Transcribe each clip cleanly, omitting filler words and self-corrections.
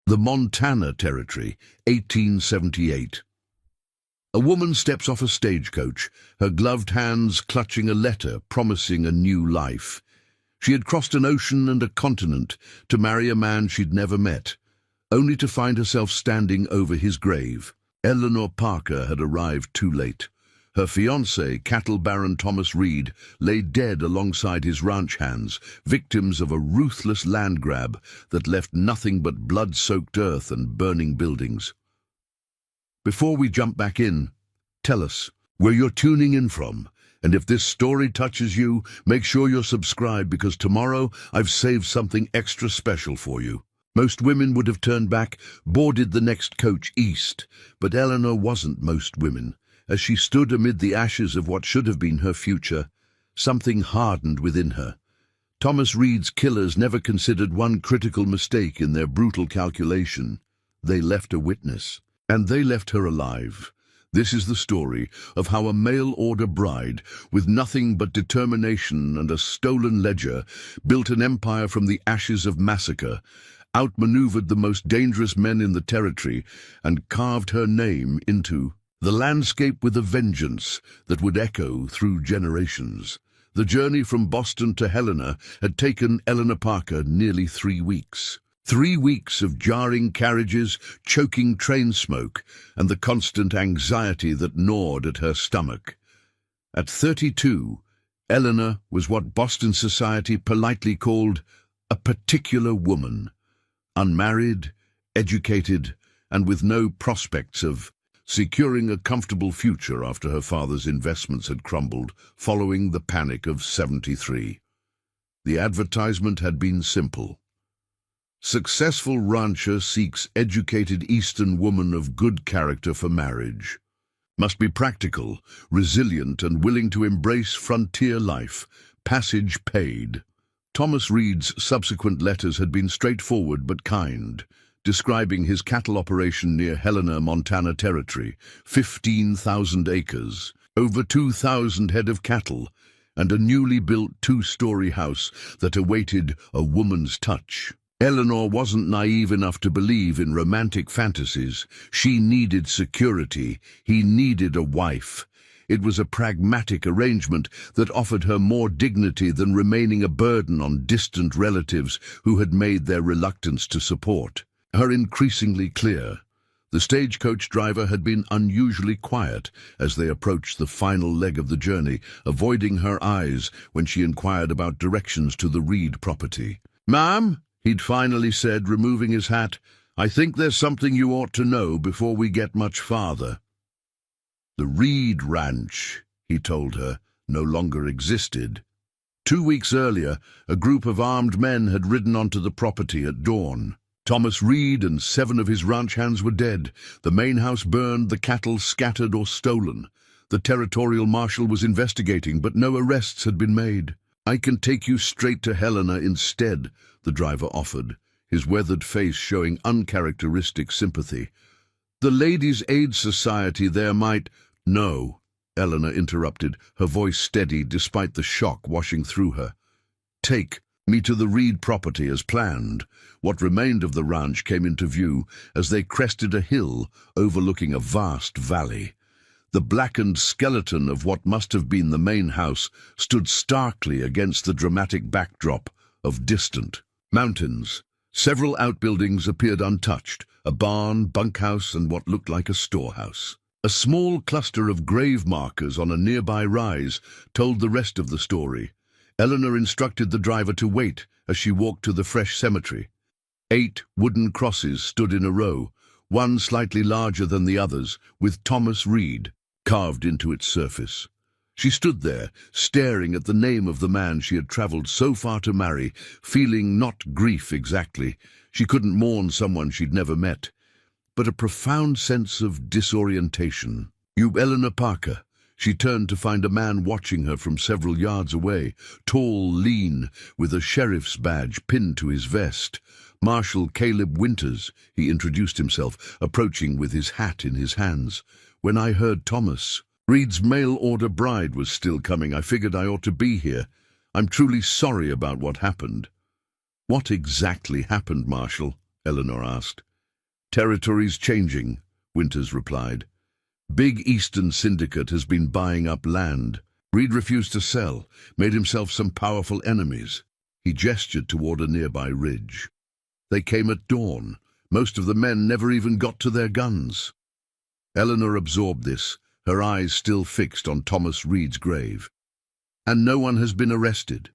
The Montana Territory, 1878. A woman steps off a stagecoach, her gloved hands clutching a letter promising a new life. She had crossed an ocean and a continent to marry a man she'd never met, only to find herself standing over his grave. Eleanor Parker had arrived too late. Her fiancé, cattle baron Thomas Reed, lay dead alongside his ranch hands, victims of a ruthless land grab that left nothing but blood-soaked earth and burning buildings. Before we jump back in, tell us where you're tuning in from, and if this story touches you, make sure you're subscribed because tomorrow I've saved something extra special for you. Most women would have turned back, boarded the next coach east, but Eleanor wasn't most women. As she stood amid the ashes of what should have been her future, something hardened within her. Thomas Reed's killers never considered one critical mistake in their brutal calculation. They left a witness, and they left her alive. This is the story of how a mail-order bride, with nothing but determination and a stolen ledger, built an empire from the ashes of Massacre, outmaneuvered the most dangerous men in the territory, and carved her name into the landscape with a vengeance that would echo through generations. The journey from Boston to Helena had taken Eleanor Parker nearly 3 weeks. 3 weeks of jarring carriages, choking train smoke, and the constant anxiety that gnawed at her stomach. At 32, Eleanor was what Boston society politely called a particular woman. Unmarried, educated, and with no prospects of securing a comfortable future after her father's investments had crumbled following the Panic of '73. The advertisement had been simple. Successful rancher seeks educated Eastern woman of good character for marriage. Must be practical, resilient, and willing to embrace frontier life. Passage paid. Thomas Reed's subsequent letters had been straightforward but kind, describing his cattle operation near Helena, Montana Territory, 15,000 acres, over 2,000 head of cattle, and a newly built 2-story house that awaited a woman's touch. Eleanor wasn't naive enough to believe in romantic fantasies. She needed security. He needed a wife. It was a pragmatic arrangement that offered her more dignity than remaining a burden on distant relatives who had made their reluctance to support her increasingly clear. The stagecoach driver had been unusually quiet as they approached the final leg of the journey, avoiding her eyes when she inquired about directions to the Reed property. "Ma'am," he'd finally said, removing his hat, "I think there's something you ought to know before we get much farther." The Reed Ranch, he told her, no longer existed. 2 weeks earlier, a group of armed men had ridden onto the property at dawn. Thomas Reed and 7 of his ranch hands were dead. The main house burned, the cattle scattered or stolen. The territorial marshal was investigating, but no arrests had been made. "I can take you straight to Helena instead," the driver offered, his weathered face showing uncharacteristic sympathy. "The Ladies' Aid Society there might—" "No," Eleanor interrupted, her voice steady despite the shock washing through her. "Take me to the Reed property as planned." What remained of the ranch came into view as they crested a hill overlooking a vast valley. The blackened skeleton of what must have been the main house stood starkly against the dramatic backdrop of distant mountains. Several outbuildings appeared untouched, a barn, bunkhouse, and what looked like a storehouse. A small cluster of grave markers on a nearby rise told the rest of the story. Eleanor instructed the driver to wait as she walked to the fresh cemetery. 8 wooden crosses stood in a row, one slightly larger than the others, with Thomas Reed carved into its surface. She stood there, staring at the name of the man she had traveled so far to marry, feeling not grief exactly. She couldn't mourn someone she'd never met, but a profound sense of disorientation. "You, Eleanor Parker." She turned to find a man watching her from several yards away, tall, lean, with a sheriff's badge pinned to his vest. "Marshal Caleb Winters," he introduced himself, approaching with his hat in his hands. "When I heard Thomas Reed's mail-order bride was still coming, I figured I ought to be here. I'm truly sorry about what happened." "What exactly happened, Marshal?" Eleanor asked. Territory's changing, Winters replied. Big Eastern syndicate has been buying up land. Reed refused to sell, made himself some powerful enemies. He gestured toward a nearby ridge. They came at dawn. Most of the men never even got to their guns. Eleanor absorbed this, her eyes still fixed on Thomas Reed's grave. And no one has been arrested.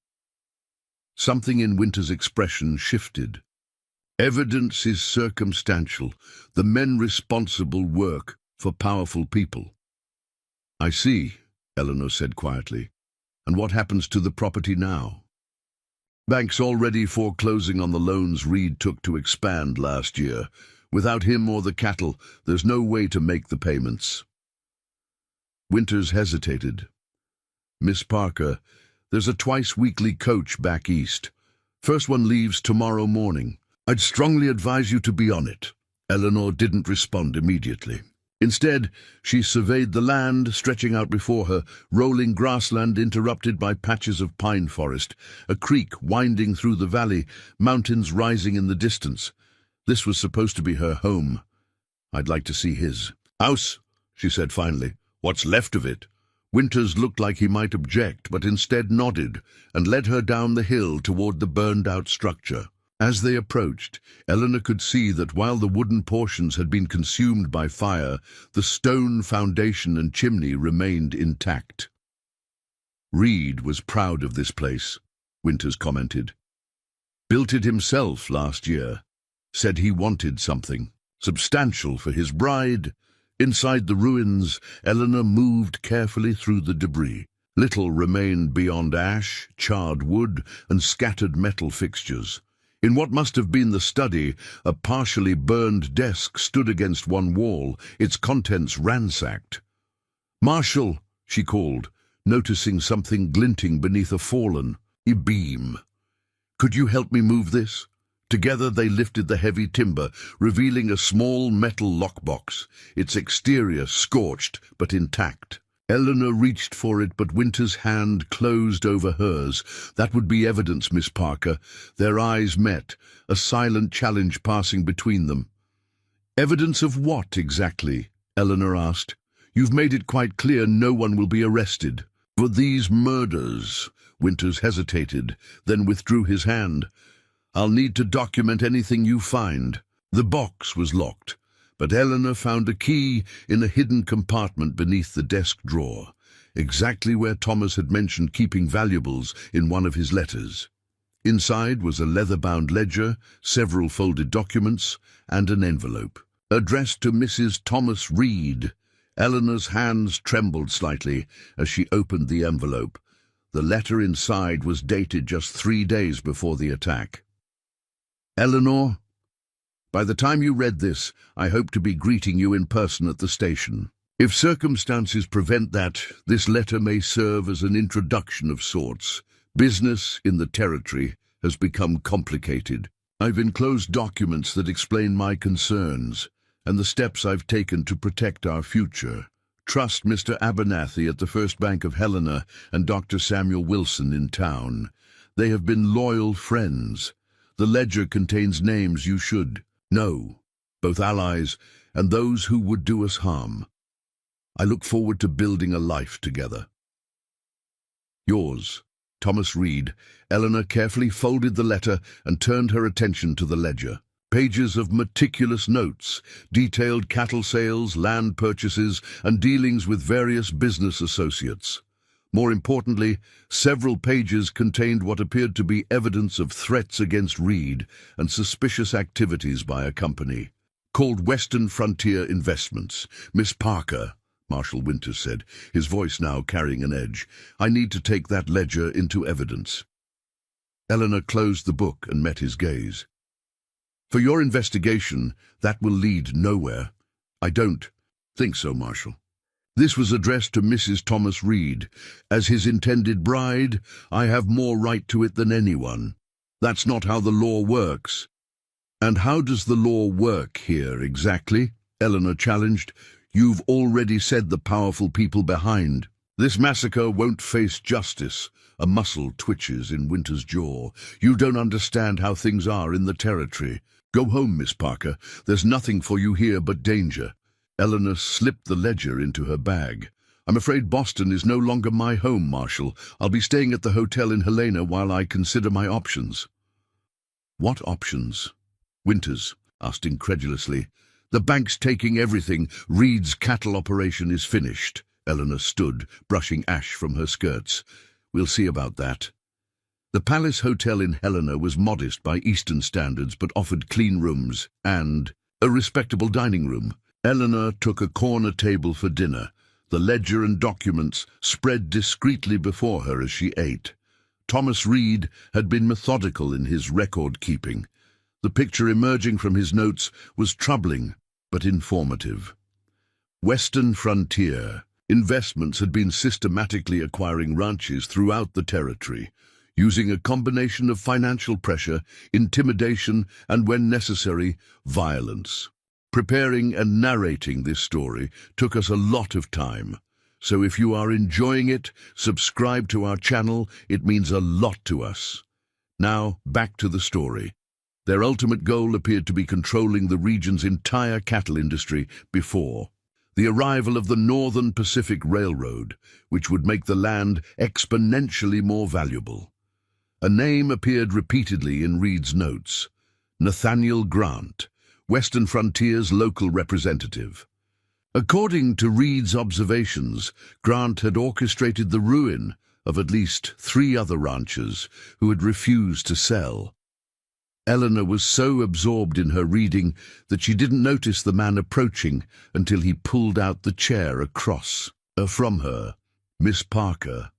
Something in Winter's expression shifted. Evidence is circumstantial. The men responsible work for powerful people. I see, Eleanor said quietly. And what happens to the property now? Banks already foreclosing on the loans Reed took to expand last year. Without him or the cattle, there's no way to make the payments. Winters hesitated. Miss Parker, there's a twice-weekly coach back east. First one leaves tomorrow morning. I'd strongly advise you to be on it. Eleanor didn't respond immediately. Instead, she surveyed the land stretching out before her, rolling grassland interrupted by patches of pine forest, a creek winding through the valley, mountains rising in the distance. This was supposed to be her home. I'd like to see his. House, she said finally. What's left of it? Winters looked like he might object, but instead nodded and led her down the hill toward the burned-out structure. As they approached, Eleanor could see that while the wooden portions had been consumed by fire, the stone foundation and chimney remained intact. Reed was proud of this place, Winters commented. Built it himself last year. Said he wanted something substantial for his bride. Inside the ruins, Eleanor moved carefully through the debris. Little remained beyond ash, charred wood, and scattered metal fixtures. In what must have been the study, a partially burned desk stood against one wall, its contents ransacked. "Marshal," she called, noticing something glinting beneath a fallen beam. "Could you help me move this?" Together they lifted the heavy timber, revealing a small metal lockbox, its exterior scorched but intact. Eleanor reached for it, but Winter's hand closed over hers. "That would be evidence, Miss Parker." Their eyes met, a silent challenge passing between them. "Evidence of what, exactly?" Eleanor asked. "You've made it quite clear no one will be arrested." "For these murders," Winters hesitated, then withdrew his hand. "I'll need to document anything you find." The box was locked, but Eleanor found a key in a hidden compartment beneath the desk drawer, exactly where Thomas had mentioned keeping valuables in one of his letters. Inside was a leather-bound ledger, several folded documents, and an envelope, addressed to Mrs. Thomas Reed. Eleanor's hands trembled slightly as she opened the envelope. The letter inside was dated just 3 days before the attack. "Eleanor, by the time you read this, I hope to be greeting you in person at the station. If circumstances prevent that, this letter may serve as an introduction of sorts. Business in the territory has become complicated. I've enclosed documents that explain my concerns and the steps I've taken to protect our future. Trust Mr. Abernathy at the First Bank of Helena and Dr. Samuel Wilson in town. They have been loyal friends. The ledger contains names you should know, both allies and those who would do us harm. I look forward to building a life together. Yours, Thomas Reed." Eleanor carefully folded the letter and turned her attention to the ledger. Pages of meticulous notes, detailed cattle sales, land purchases, and dealings with various business associates. More importantly, several pages contained what appeared to be evidence of threats against Reed and suspicious activities by a company called Western Frontier Investments. "Miss Parker," Marshal Winters said, his voice now carrying an edge, "I need to take that ledger into evidence." Eleanor closed the book and met his gaze. "For your investigation, that will lead nowhere." "I don't think so, Marshal." This was addressed to Mrs. Thomas Reed. "As his intended bride, I have more right to it than anyone. That's not how the law works." "And how does the law work here, exactly?" Eleanor challenged. "You've already said the powerful people behind. This massacre won't face justice." A muscle twitches in Winter's jaw. "You don't understand how things are in the territory. Go home, Miss Parker. There's nothing for you here but danger. Eleanor slipped the ledger into her bag. I'm afraid Boston is no longer my home, Marshal. I'll be staying at the hotel in Helena while I consider my options. What options? Winters asked incredulously. The bank's taking everything. Reed's cattle operation is finished. Eleanor stood, brushing ash from her skirts. We'll see about that. The Palace Hotel in Helena was modest by Eastern standards, but offered clean rooms and a respectable dining room. Eleanor took a corner table for dinner, the ledger and documents spread discreetly before her as she ate. Thomas Reed had been methodical in his record-keeping. The picture emerging from his notes was troubling, but informative. Western Frontier Investments had been systematically acquiring ranches throughout the territory, using a combination of financial pressure, intimidation, and, when necessary, violence. Preparing and narrating this story took us a lot of time, so if you are enjoying it, subscribe to our channel. It means a lot to us. Now, back to the story. Their ultimate goal appeared to be controlling the region's entire cattle industry before the arrival of the Northern Pacific Railroad, which would make the land exponentially more valuable. A name appeared repeatedly in Reed's notes: Nathaniel Grant, Western Frontier's local representative. According to Reed's observations, Grant had orchestrated the ruin of at least 3 other ranchers who had refused to sell. Eleanor was so absorbed in her reading that she didn't notice the man approaching until he pulled out the chair across from her. Miss Parker,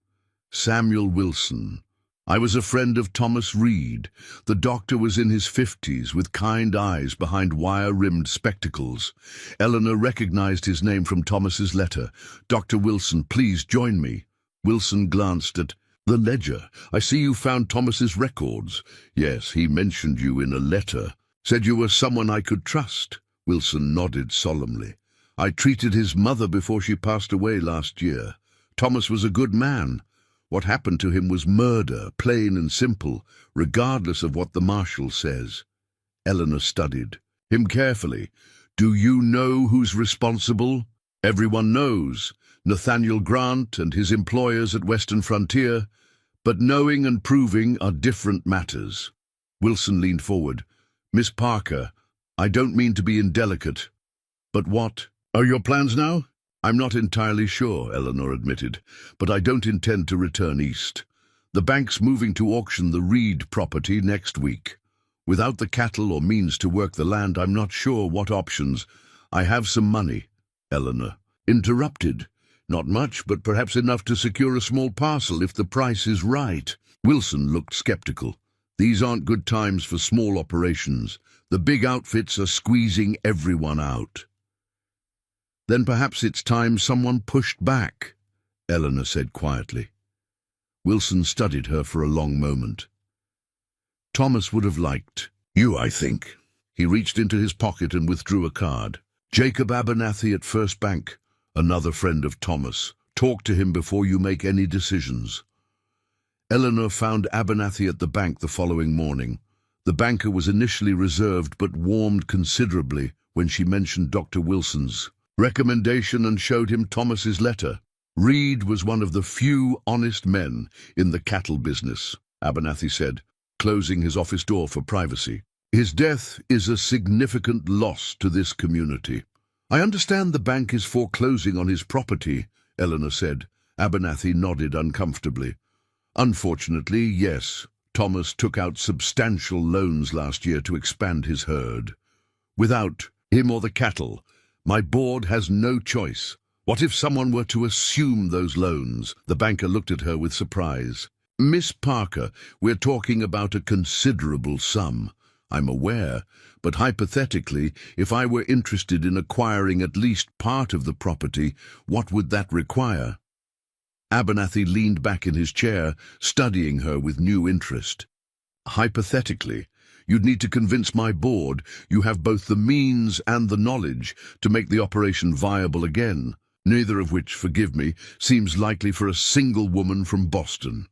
Samuel Wilson. I was a friend of Thomas Reed. The doctor was in his 50s, with kind eyes behind wire-rimmed spectacles. Eleanor recognized his name from Thomas's letter. Dr. Wilson, please join me. Wilson glanced at the ledger. I see you found Thomas's records. Yes, he mentioned you in a letter. Said you were someone I could trust. Wilson nodded solemnly. I treated his mother before she passed away last year. Thomas was a good man. What happened to him was murder, plain and simple, regardless of what the marshal says. Eleanor studied him carefully. Do you know who's responsible? Everyone knows. Nathaniel Grant and his employers at Western Frontier. But knowing and proving are different matters. Wilson leaned forward. Miss Parker, I don't mean to be indelicate, but what are your plans now? I'm not entirely sure, Eleanor admitted, but I don't intend to return east. The bank's moving to auction the Reed property next week. Without the cattle or means to work the land, I'm not sure what options. I have some money. Eleanor interrupted. Not much, but perhaps enough to secure a small parcel if the price is right. Wilson looked skeptical. These aren't good times for small operations. The big outfits are squeezing everyone out. Then perhaps it's time someone pushed back, Eleanor said quietly. Wilson studied her for a long moment. Thomas would have liked you, I think. He reached into his pocket and withdrew a card. Jacob Abernathy at First Bank, another friend of Thomas. Talk to him before you make any decisions. Eleanor found Abernathy at the bank the following morning. The banker was initially reserved but warmed considerably when she mentioned Dr. Wilson's recommendation and showed him Thomas's letter. Reed was one of the few honest men in the cattle business, Abernathy said, closing his office door for privacy. His death is a significant loss to this community. I understand the bank is foreclosing on his property, Eleanor said. Abernathy nodded uncomfortably. Unfortunately, yes. Thomas took out substantial loans last year to expand his herd. Without him or the cattle, my board has no choice. What if someone were to assume those loans? The banker looked at her with surprise. Miss Parker, we're talking about a considerable sum. I'm aware, but hypothetically, if I were interested in acquiring at least part of the property, what would that require? Abernathy leaned back in his chair, studying her with new interest. Hypothetically, you'd need to convince my board you have both the means and the knowledge to make the operation viable again, neither of which, forgive me, seems likely for a single woman from Boston.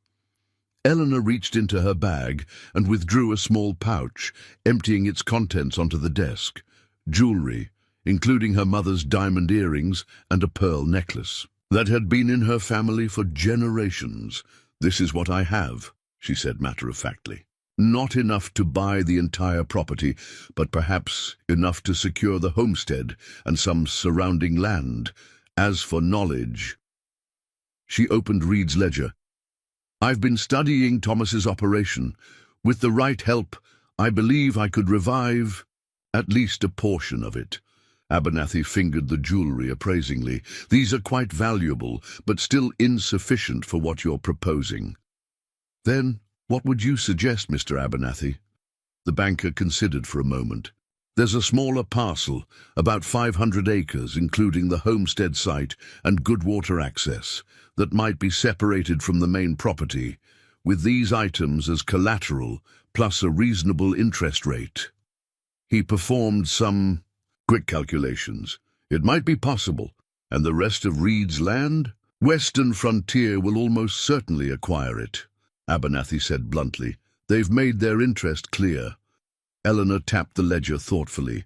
Eleanor reached into her bag and withdrew a small pouch, emptying its contents onto the desk. Jewelry, including her mother's diamond earrings and a pearl necklace, that had been in her family for generations. "This is what I have," she said matter-of-factly. "Not enough to buy the entire property, but perhaps enough to secure the homestead and some surrounding land. As for knowledge—" She opened Reed's ledger. "I've been studying Thomas's operation. With the right help, I believe I could revive at least a portion of it." Abernathy fingered the jewelry appraisingly. "These are quite valuable, but still insufficient for what you're proposing." "Then what would you suggest, Mr. Abernathy?" The banker considered for a moment. "There's a smaller parcel, about 500 acres, including the homestead site and good water access, that might be separated from the main property, with these items as collateral, plus a reasonable interest rate." He performed some quick calculations. "It might be possible. And the rest of Reed's land? Western Frontier will almost certainly acquire it," Abernathy said bluntly. "They've made their interest clear." Eleanor tapped the ledger thoughtfully.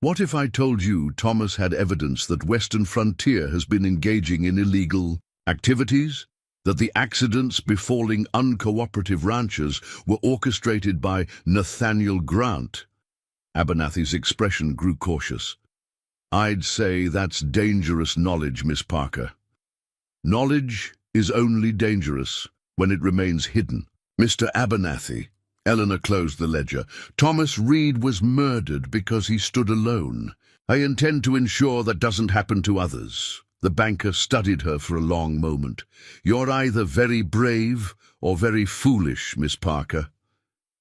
"What if I told you Thomas had evidence that Western Frontier has been engaging in illegal activities? That the accidents befalling uncooperative ranchers were orchestrated by Nathaniel Grant?" Abernathy's expression grew cautious. "I'd say that's dangerous knowledge, Miss Parker. Knowledge is only dangerous when it remains hidden." "Mr. Abernathy," Eleanor closed the ledger, "Thomas Reed was murdered because he stood alone. I intend to ensure that doesn't happen to others." The banker studied her for a long moment. "You're either very brave or very foolish, Miss Parker."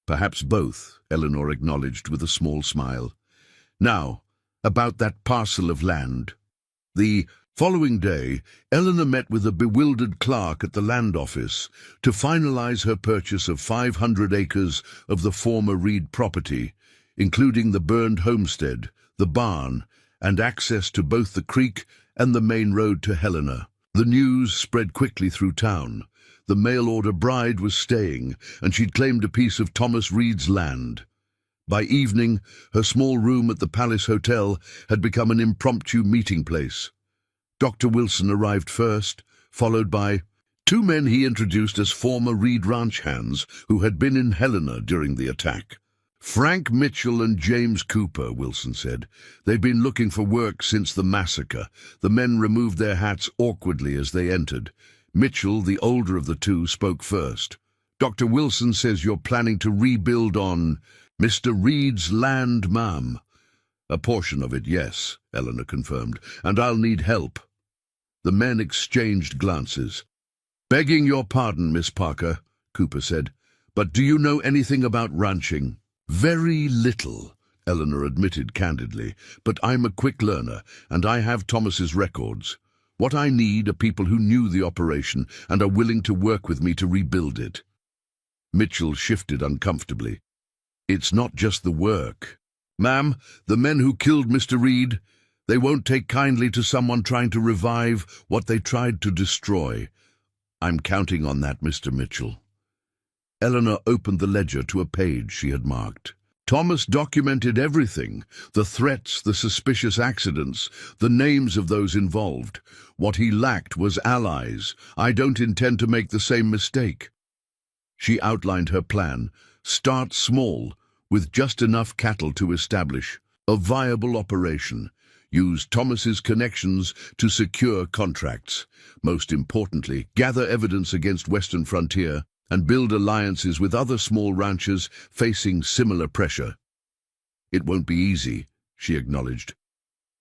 "Perhaps both," Eleanor acknowledged with a small smile. "Now, about that parcel of land." The following day, Eleanor met with a bewildered clerk at the land office to finalize her purchase of 500 acres of the former Reed property, including the burned homestead, the barn, and access to both the creek and the main road to Helena. The news spread quickly through town. The mail-order bride was staying, and she'd claimed a piece of Thomas Reed's land. By evening, her small room at the Palace Hotel had become an impromptu meeting place. Dr. Wilson arrived first, followed by two men he introduced as former Reed ranch hands who had been in Helena during the attack. "Frank Mitchell and James Cooper," Wilson said. "They've been looking for work since the massacre." The men removed their hats awkwardly as they entered. Mitchell, the older of the two, spoke first. "Dr. Wilson says you're planning to rebuild on Mr. Reed's land, ma'am." "A portion of it, yes," Eleanor confirmed, "and I'll need help." The men exchanged glances. "Begging your pardon, Miss Parker," Cooper said, "but do you know anything about ranching?" "Very little," Eleanor admitted candidly, "but I'm a quick learner, and I have Thomas's records. What I need are people who knew the operation and are willing to work with me to rebuild it." Mitchell shifted uncomfortably. "It's not just the work. Ma'am, the men who killed Mr. Reed, they won't take kindly to someone trying to revive what they tried to destroy." "I'm counting on that, Mr. Mitchell." Eleanor opened the ledger to a page she had marked. "Thomas documented everything, the threats, the suspicious accidents, the names of those involved. What he lacked was allies. I don't intend to make the same mistake." She outlined her plan. Start small, with just enough cattle to establish a viable operation. Use Thomas's connections to secure contracts. Most importantly, gather evidence against Western Frontier and build alliances with other small ranchers facing similar pressure. "It won't be easy," she acknowledged.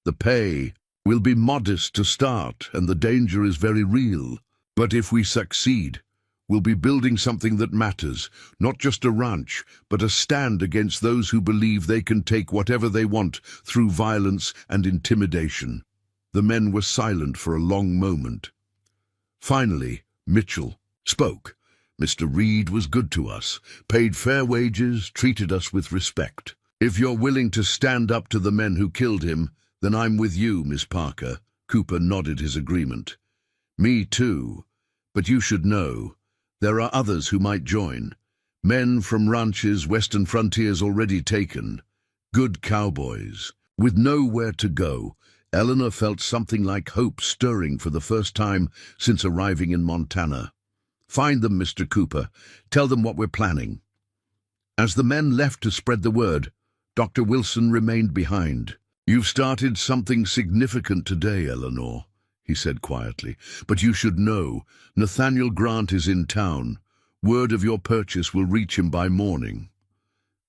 "The pay will be modest to start, and the danger is very real. But if we succeed, we'll be building something that matters, not just a ranch, but a stand against those who believe they can take whatever they want through violence and intimidation." The men were silent for a long moment. Finally, Mitchell spoke. "Mr. Reed was good to us, paid fair wages, treated us with respect. If you're willing to stand up to the men who killed him, then I'm with you, Miss Parker." Cooper nodded his agreement. "Me too. But you should know, There are others who might join. Men from ranches, western frontiers already taken. Good cowboys. With nowhere to go, Eleanor felt something like hope stirring for the first time since arriving in Montana. Find them, Mr. Cooper. Tell them what we're planning. As the men left to spread the word, Dr. Wilson remained behind. You've started something significant today, Eleanor, he said quietly. But you should know, Nathaniel Grant is in town. Word of your purchase will reach him by morning.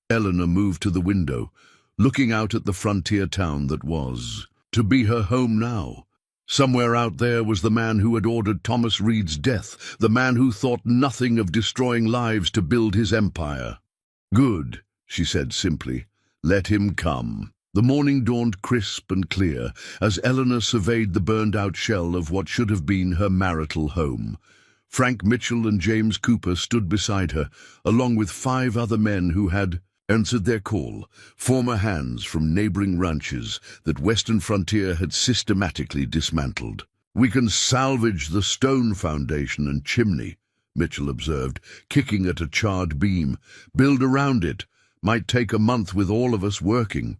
Eleanor moved to the window, looking out at the frontier town that was to be her home now. Somewhere out there was the man who had ordered Thomas Reed's death, the man who thought nothing of destroying lives to build his empire. Good, she said simply. Let him come. The morning dawned crisp and clear as Eleanor surveyed the burned-out shell of what should have been her marital home. Frank Mitchell and James Cooper stood beside her, along with 5 other men who had answered their call, former hands from neighboring ranches that Western Frontier had systematically dismantled. We can salvage the stone foundation and chimney, Mitchell observed, kicking at a charred beam. Build around it. Might take a month with all of us working.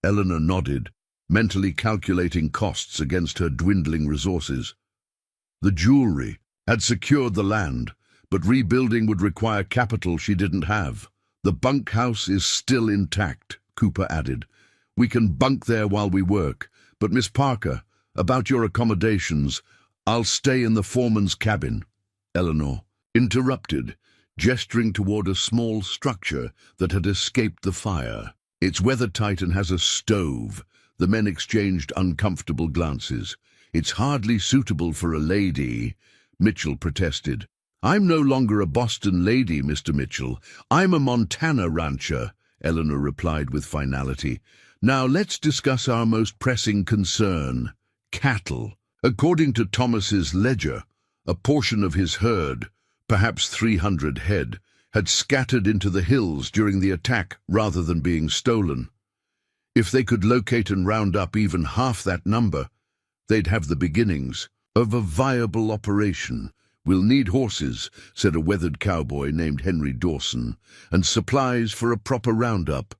Eleanor nodded, mentally calculating costs against her dwindling resources. The jewelry had secured the land, but rebuilding would require capital she didn't have. The bunkhouse is still intact, Cooper added. We can bunk there while we work. But Miss Parker, about your accommodations, I'll stay in the foreman's cabin. Eleanor interrupted, gesturing toward a small structure that had escaped the fire. It's weathertight and has a stove. The men exchanged uncomfortable glances. It's hardly suitable for a lady, Mitchell protested. I'm no longer a Boston lady, Mr. Mitchell. I'm a Montana rancher, Eleanor replied with finality. Now let's discuss our most pressing concern, cattle. According to Thomas's ledger, a portion of his herd, perhaps 300 head, had scattered into the hills during the attack rather than being stolen. If they could locate and round up even half that number, they'd have the beginnings of a viable operation. We'll need horses, said a weathered cowboy named Henry Dawson, and supplies for a proper roundup.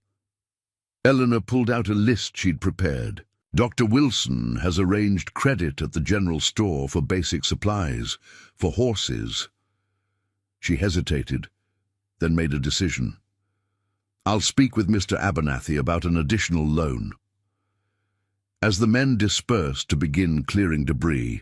Eleanor pulled out a list she'd prepared. Dr. Wilson has arranged credit at the general store for basic supplies, for horses. She hesitated, then made a decision. I'll speak with Mr. Abernathy about an additional loan. As the men dispersed to begin clearing debris,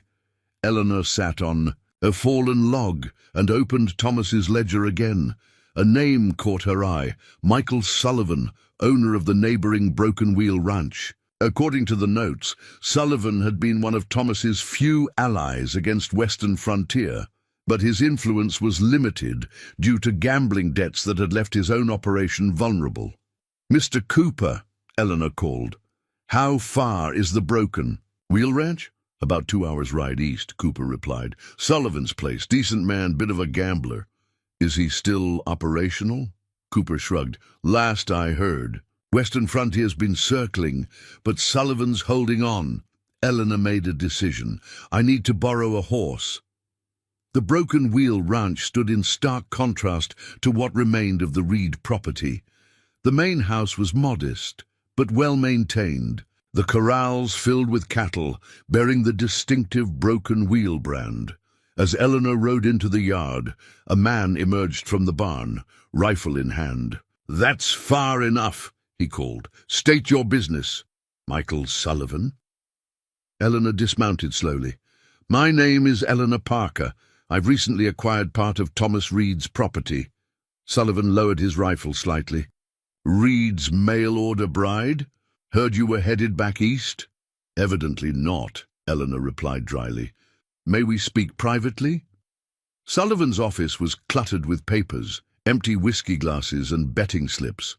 Eleanor sat on a fallen log and opened Thomas's ledger again. A name caught her eye, Michael Sullivan, owner of the neighboring Broken Wheel Ranch. According to the notes, Sullivan had been one of Thomas's few allies against Western Frontier, but his influence was limited due to gambling debts that had left his own operation vulnerable. Mr. Cooper, Eleanor called. How far is the Broken Wheel Ranch? About 2 hours' ride east, Cooper replied. Sullivan's place, decent man, bit of a gambler. Is he still operational? Cooper shrugged. Last I heard. Western Frontier's been circling, but Sullivan's holding on. Eleanor made a decision. I need to borrow a horse. The Broken Wheel Ranch stood in stark contrast to what remained of the Reed property. The main house was modest, but well-maintained. The corrals filled with cattle, bearing the distinctive Broken Wheel brand. As Eleanor rode into the yard, a man emerged from the barn, rifle in hand. That's far enough, he called. State your business. Michael Sullivan? Eleanor dismounted slowly. My name is Eleanor Parker. I've recently acquired part of Thomas Reed's property. Sullivan lowered his rifle slightly. Reed's mail-order bride? Heard you were headed back east? Evidently not, Eleanor replied dryly. May we speak privately? Sullivan's office was cluttered with papers, empty whiskey glasses and betting slips.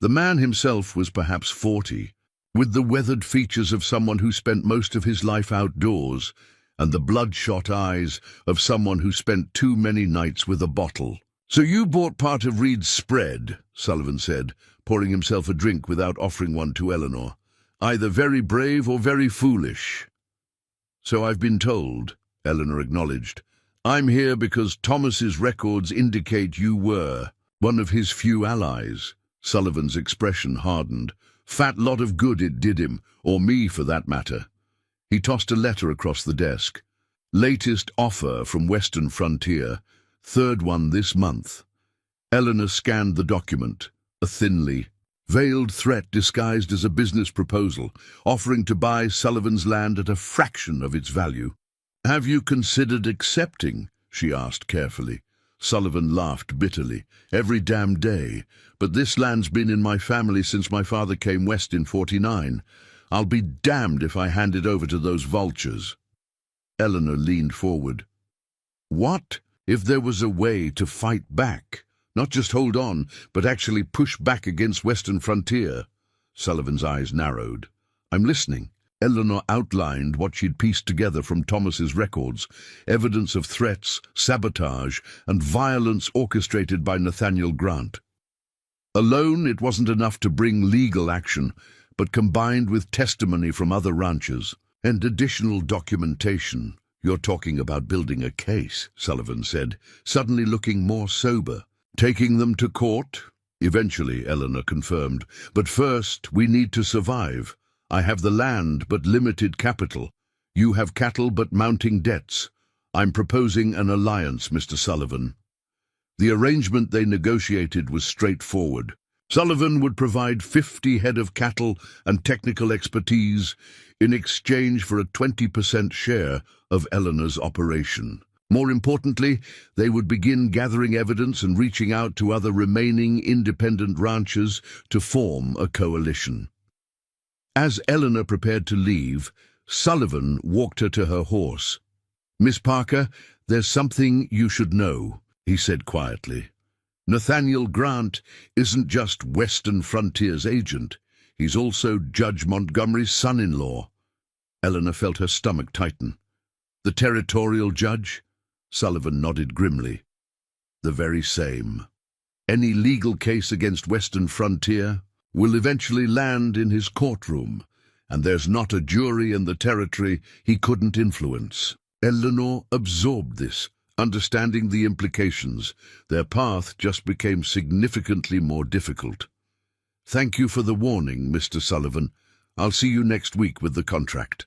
The man himself was perhaps 40, with the weathered features of someone who spent most of his life outdoors, and the bloodshot eyes of someone who spent too many nights with a bottle. So you bought part of Reed's spread, Sullivan said, pouring himself a drink without offering one to Eleanor. Either very brave or very foolish. So I've been told, Eleanor acknowledged. I'm here because Thomas's records indicate you were one of his few allies. Sullivan's expression hardened. Fat lot of good it did him, or me for that matter. He tossed a letter across the desk. Latest offer from Western Frontier. Third one this month. Eleanor scanned the document. A thinly veiled threat disguised as a business proposal, offering to buy Sullivan's land at a fraction of its value. Have you considered accepting? She asked carefully. Sullivan laughed bitterly. Every damn day. But this land's been in my family since my father came west in '49. I'll be damned if I hand it over to those vultures. Eleanor leaned forward. What if there was a way to fight back? Not just hold on, but actually push back against Western Frontier? Sullivan's eyes narrowed. I'm listening. Eleanor outlined what she'd pieced together from Thomas's records, evidence of threats, sabotage, and violence orchestrated by Nathaniel Grant. Alone, it wasn't enough to bring legal action, but combined with testimony from other ranchers and additional documentation. You're talking about building a case, Sullivan said, suddenly looking more sober. Taking them to court? Eventually, Eleanor confirmed. But first, we need to survive. I have the land, but limited capital. You have cattle, but mounting debts. I'm proposing an alliance, Mr. Sullivan. The arrangement they negotiated was straightforward. Sullivan would provide 50 head of cattle and technical expertise in exchange for a 20% share of Eleanor's operation. More importantly, they would begin gathering evidence and reaching out to other remaining independent ranchers to form a coalition. As Eleanor prepared to leave, Sullivan walked her to her horse. Miss Parker, there's something you should know, he said quietly. Nathaniel Grant isn't just Western Frontier's agent. He's also Judge Montgomery's son-in-law. Eleanor felt her stomach tighten. The territorial judge? Sullivan nodded grimly. The very same. Any legal case against Western Frontier will eventually land in his courtroom, and there's not a jury in the territory he couldn't influence. Eleanor absorbed this, understanding the implications. Their path just became significantly more difficult. Thank you for the warning, Mr. Sullivan. I'll see you next week with the contract.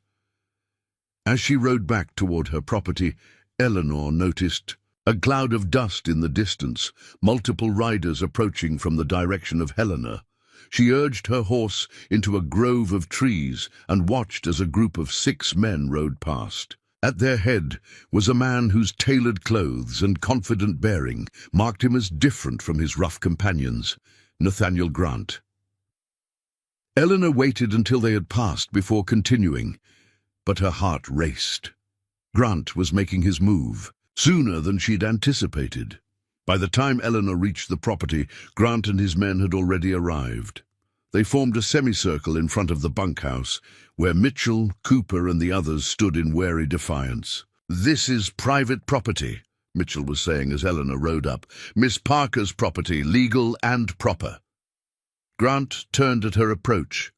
As she rode back toward her property, Eleanor noticed a cloud of dust in the distance, multiple riders approaching from the direction of Helena. She urged her horse into a grove of trees and watched as a group of 6 men rode past. At their head was a man whose tailored clothes and confident bearing marked him as different from his rough companions, Nathaniel Grant. Eleanor waited until they had passed before continuing, but her heart raced. Grant was making his move, sooner than she'd anticipated. By the time Eleanor reached the property, Grant and his men had already arrived. They formed a semicircle in front of the bunkhouse, where Mitchell, Cooper, and the others stood in wary defiance. "This is private property," Mitchell was saying as Eleanor rode up. "Miss Parker's property, legal and proper." Grant turned at her approach.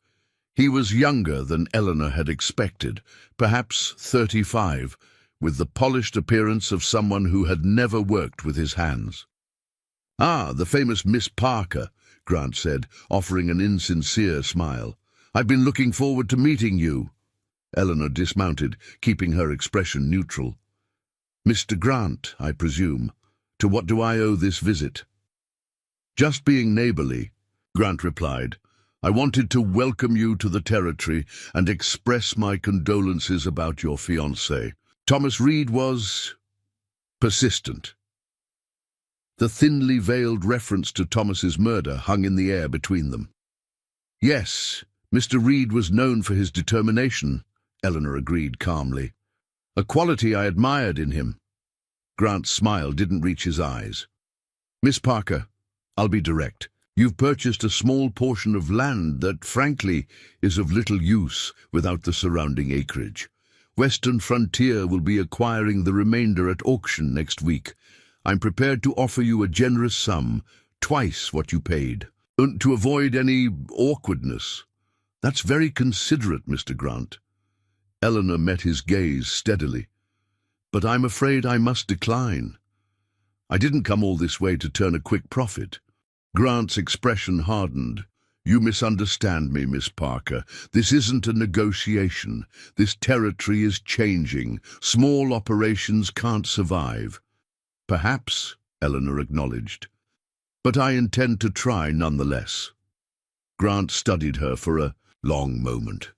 He was younger than Eleanor had expected, perhaps 35, with the polished appearance of someone who had never worked with his hands. "Ah, the famous Miss Parker," Grant said, offering an insincere smile. "I've been looking forward to meeting you." Eleanor dismounted, keeping her expression neutral. "Mr. Grant, I presume. To what do I owe this visit?" "Just being neighborly," Grant replied. "I wanted to welcome you to the territory and express my condolences about your fiancé. Thomas Reed was persistent." The thinly veiled reference to Thomas's murder hung in the air between them. "Yes, Mr. Reed was known for his determination," Eleanor agreed calmly. "A quality I admired in him." Grant's smile didn't reach his eyes. "Miss Parker, I'll be direct. You've purchased a small portion of land that, frankly, is of little use without the surrounding acreage. Western Frontier will be acquiring the remainder at auction next week. I'm prepared to offer you a generous sum, twice what you paid, to avoid any awkwardness." "That's very considerate, Mr. Grant." Eleanor met his gaze steadily. But I'm afraid I must decline. I didn't come all this way to turn a quick profit. Grant's expression hardened. You misunderstand me, Miss Parker. This isn't a negotiation. This territory is changing. Small operations can't survive. Perhaps, Eleanor acknowledged. But I intend to try nonetheless. Grant studied her for a long moment.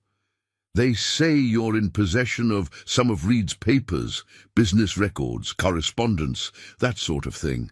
They say you're in possession of some of Reed's papers, business records, correspondence, that sort of thing.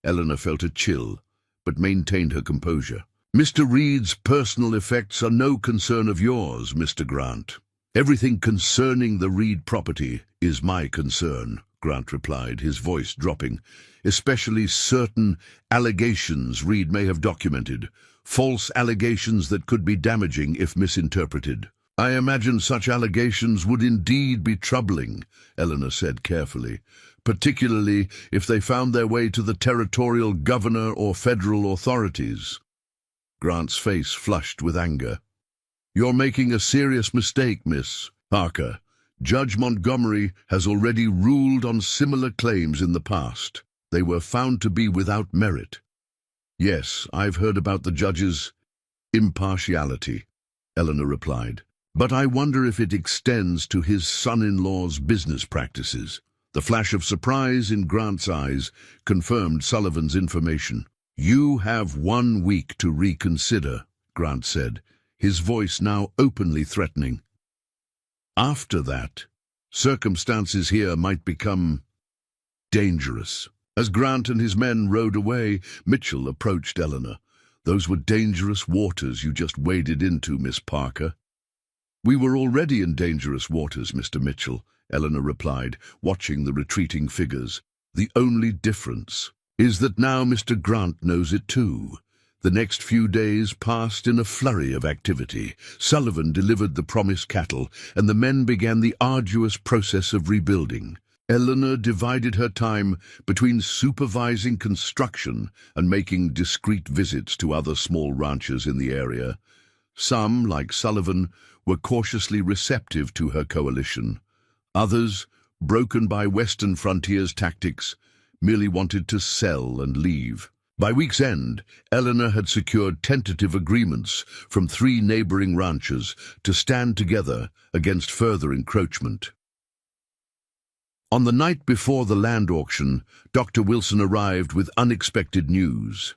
Eleanor felt a chill, but maintained her composure. Mr. Reed's personal effects are no concern of yours, Mr. Grant. Everything concerning the Reed property is my concern, Grant replied, his voice dropping, especially certain allegations Reed may have documented, false allegations that could be damaging if misinterpreted. I imagine such allegations would indeed be troubling, Eleanor said carefully, particularly if they found their way to the territorial governor or federal authorities. Grant's face flushed with anger. You're making a serious mistake, Miss Parker. Judge Montgomery has already ruled on similar claims in the past. They were found to be without merit. Yes, I've heard about the judge's impartiality, Eleanor replied. But I wonder if it extends to his son-in-law's business practices. The flash of surprise in Grant's eyes confirmed Sullivan's information. You have 1 week to reconsider, Grant said, his voice now openly threatening. After that, circumstances here might become dangerous. As Grant and his men rode away, Mitchell approached Eleanor. Those were dangerous waters you just waded into, Miss Parker. We were already in dangerous waters, Mr. Mitchell, Eleanor replied, watching the retreating figures. The only difference is that now Mr. Grant knows it too. The next few days passed in a flurry of activity. Sullivan delivered the promised cattle, and the men began the arduous process of rebuilding. Eleanor divided her time between supervising construction and making discreet visits to other small ranches in the area. Some, like Sullivan, were cautiously receptive to her coalition. Others, broken by Western Frontier's tactics, merely wanted to sell and leave. By week's end, Eleanor had secured tentative agreements from 3 neighboring ranches to stand together against further encroachment. On the night before the land auction, Dr. Wilson arrived with unexpected news.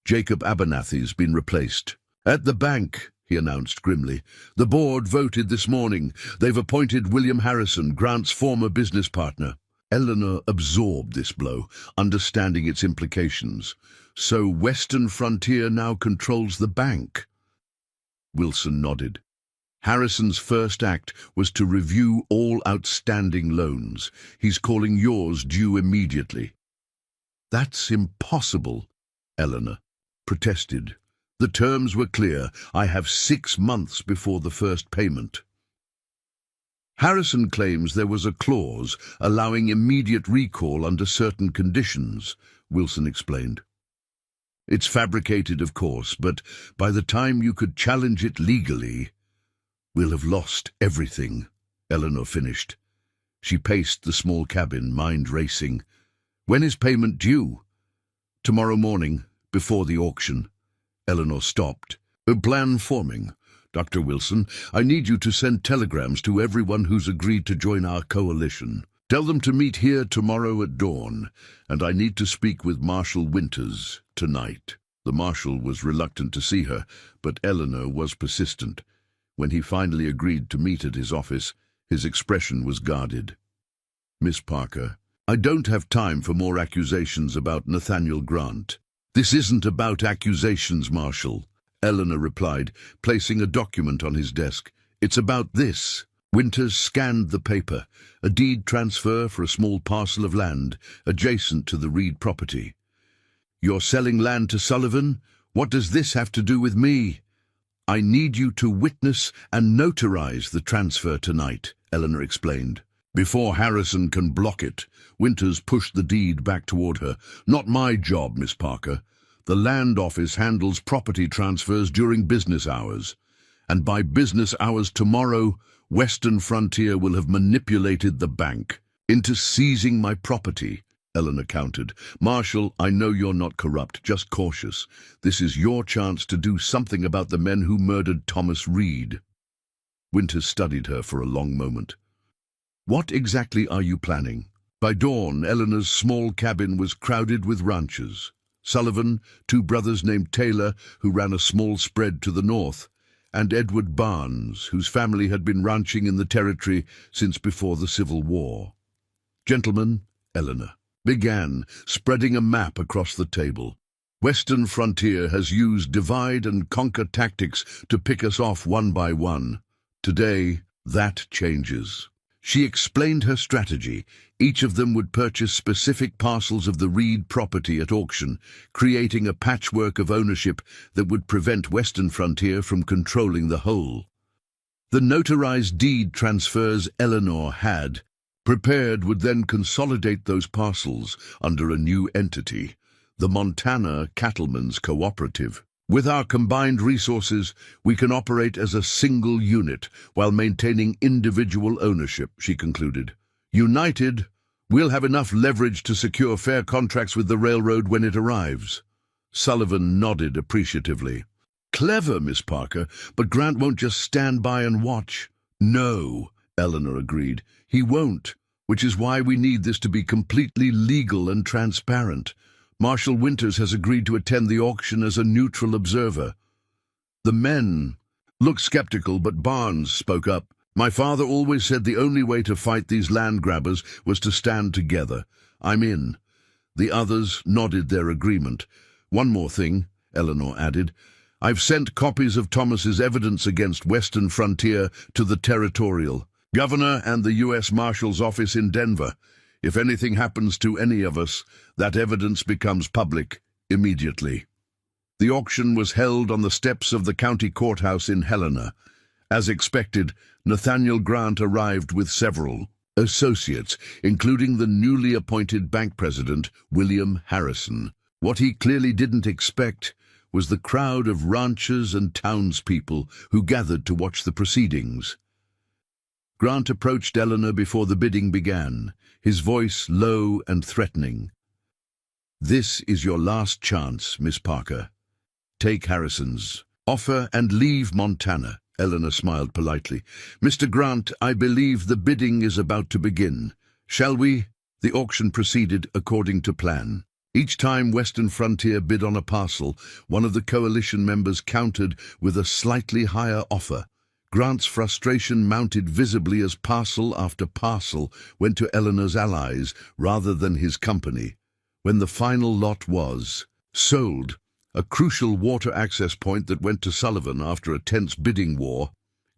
Jacob Abernathy's been replaced. At the bank, he announced grimly. The board voted this morning. They've appointed William Harrison, Grant's former business partner. Eleanor absorbed this blow, understanding its implications. So Western Frontier now controls the bank. Wilson nodded. Harrison's first act was to review all outstanding loans. He's calling yours due immediately. That's impossible, Eleanor protested. The terms were clear. I have 6 months before the first payment. Harrison claims there was a clause allowing immediate recall under certain conditions, Wilson explained. It's fabricated, of course, but by the time you could challenge it legally, we'll have lost everything, Eleanor finished. She paced the small cabin, mind racing. When is payment due? Tomorrow morning, before the auction. Eleanor stopped. A plan forming. Dr. Wilson, I need you to send telegrams to everyone who's agreed to join our coalition. Tell them to meet here tomorrow at dawn, and I need to speak with Marshal Winters tonight. The Marshal was reluctant to see her, but Eleanor was persistent. When he finally agreed to meet at his office, his expression was guarded. Miss Parker, I don't have time for more accusations about Nathaniel Grant. This isn't about accusations, Marshal, Eleanor replied, placing a document on his desk. It's about this. Winters scanned the paper, a deed transfer for a small parcel of land adjacent to the Reed property. You're selling land to Sullivan? What does this have to do with me? I need you to witness and notarize the transfer tonight, Eleanor explained. Before Harrison can block it, Winters pushed the deed back toward her. Not my job, Miss Parker. The land office handles property transfers during business hours. And by business hours tomorrow, Western Frontier will have manipulated the bank. Into seizing my property, Eleanor countered. Marshal, I know you're not corrupt, just cautious. This is your chance to do something about the men who murdered Thomas Reed. Winters studied her for a long moment. What exactly are you planning? By dawn, Eleanor's small cabin was crowded with ranchers. Sullivan, two brothers named Taylor, who ran a small spread to the north, and Edward Barnes, whose family had been ranching in the territory since before the Civil War. Gentlemen, Eleanor began, spreading a map across the table. Western Frontier has used divide-and-conquer tactics to pick us off one by one. Today, that changes. She explained her strategy. Each of them would purchase specific parcels of the Reed property at auction, creating a patchwork of ownership that would prevent Western Frontier from controlling the whole. The notarized deed transfers Eleanor had prepared would then consolidate those parcels under a new entity, the Montana Cattlemen's Cooperative. With our combined resources, we can operate as a single unit while maintaining individual ownership, she concluded. United, we'll have enough leverage to secure fair contracts with the railroad when it arrives. Sullivan nodded appreciatively. Clever, Miss Parker, but Grant won't just stand by and watch. No, Eleanor agreed. He won't, which is why we need this to be completely legal and transparent. Marshal Winters has agreed to attend the auction as a neutral observer. The men looked skeptical, but Barnes spoke up. My father always said the only way to fight these land grabbers was to stand together. I'm in. The others nodded their agreement. One more thing, Eleanor added. I've sent copies of Thomas's evidence against Western Frontier to the Territorial Governor and the U.S. Marshal's office in Denver. If anything happens to any of us, that evidence becomes public immediately. The auction was held on the steps of the county courthouse in Helena. As expected, Nathaniel Grant arrived with several associates, including the newly appointed bank president, William Harrison. What he clearly didn't expect was the crowd of ranchers and townspeople who gathered to watch the proceedings. Grant approached Eleanor before the bidding began, his voice low and threatening. This is your last chance, Miss Parker. Take Harrison's offer and leave Montana. Eleanor smiled politely. Mr. Grant, I believe the bidding is about to begin. Shall we? The auction proceeded according to plan. Each time Western Frontier bid on a parcel, one of the coalition members countered with a slightly higher offer. Grant's frustration mounted visibly as parcel after parcel went to Eleanor's allies rather than his company. When the final lot was sold, a crucial water access point that went to Sullivan after a tense bidding war,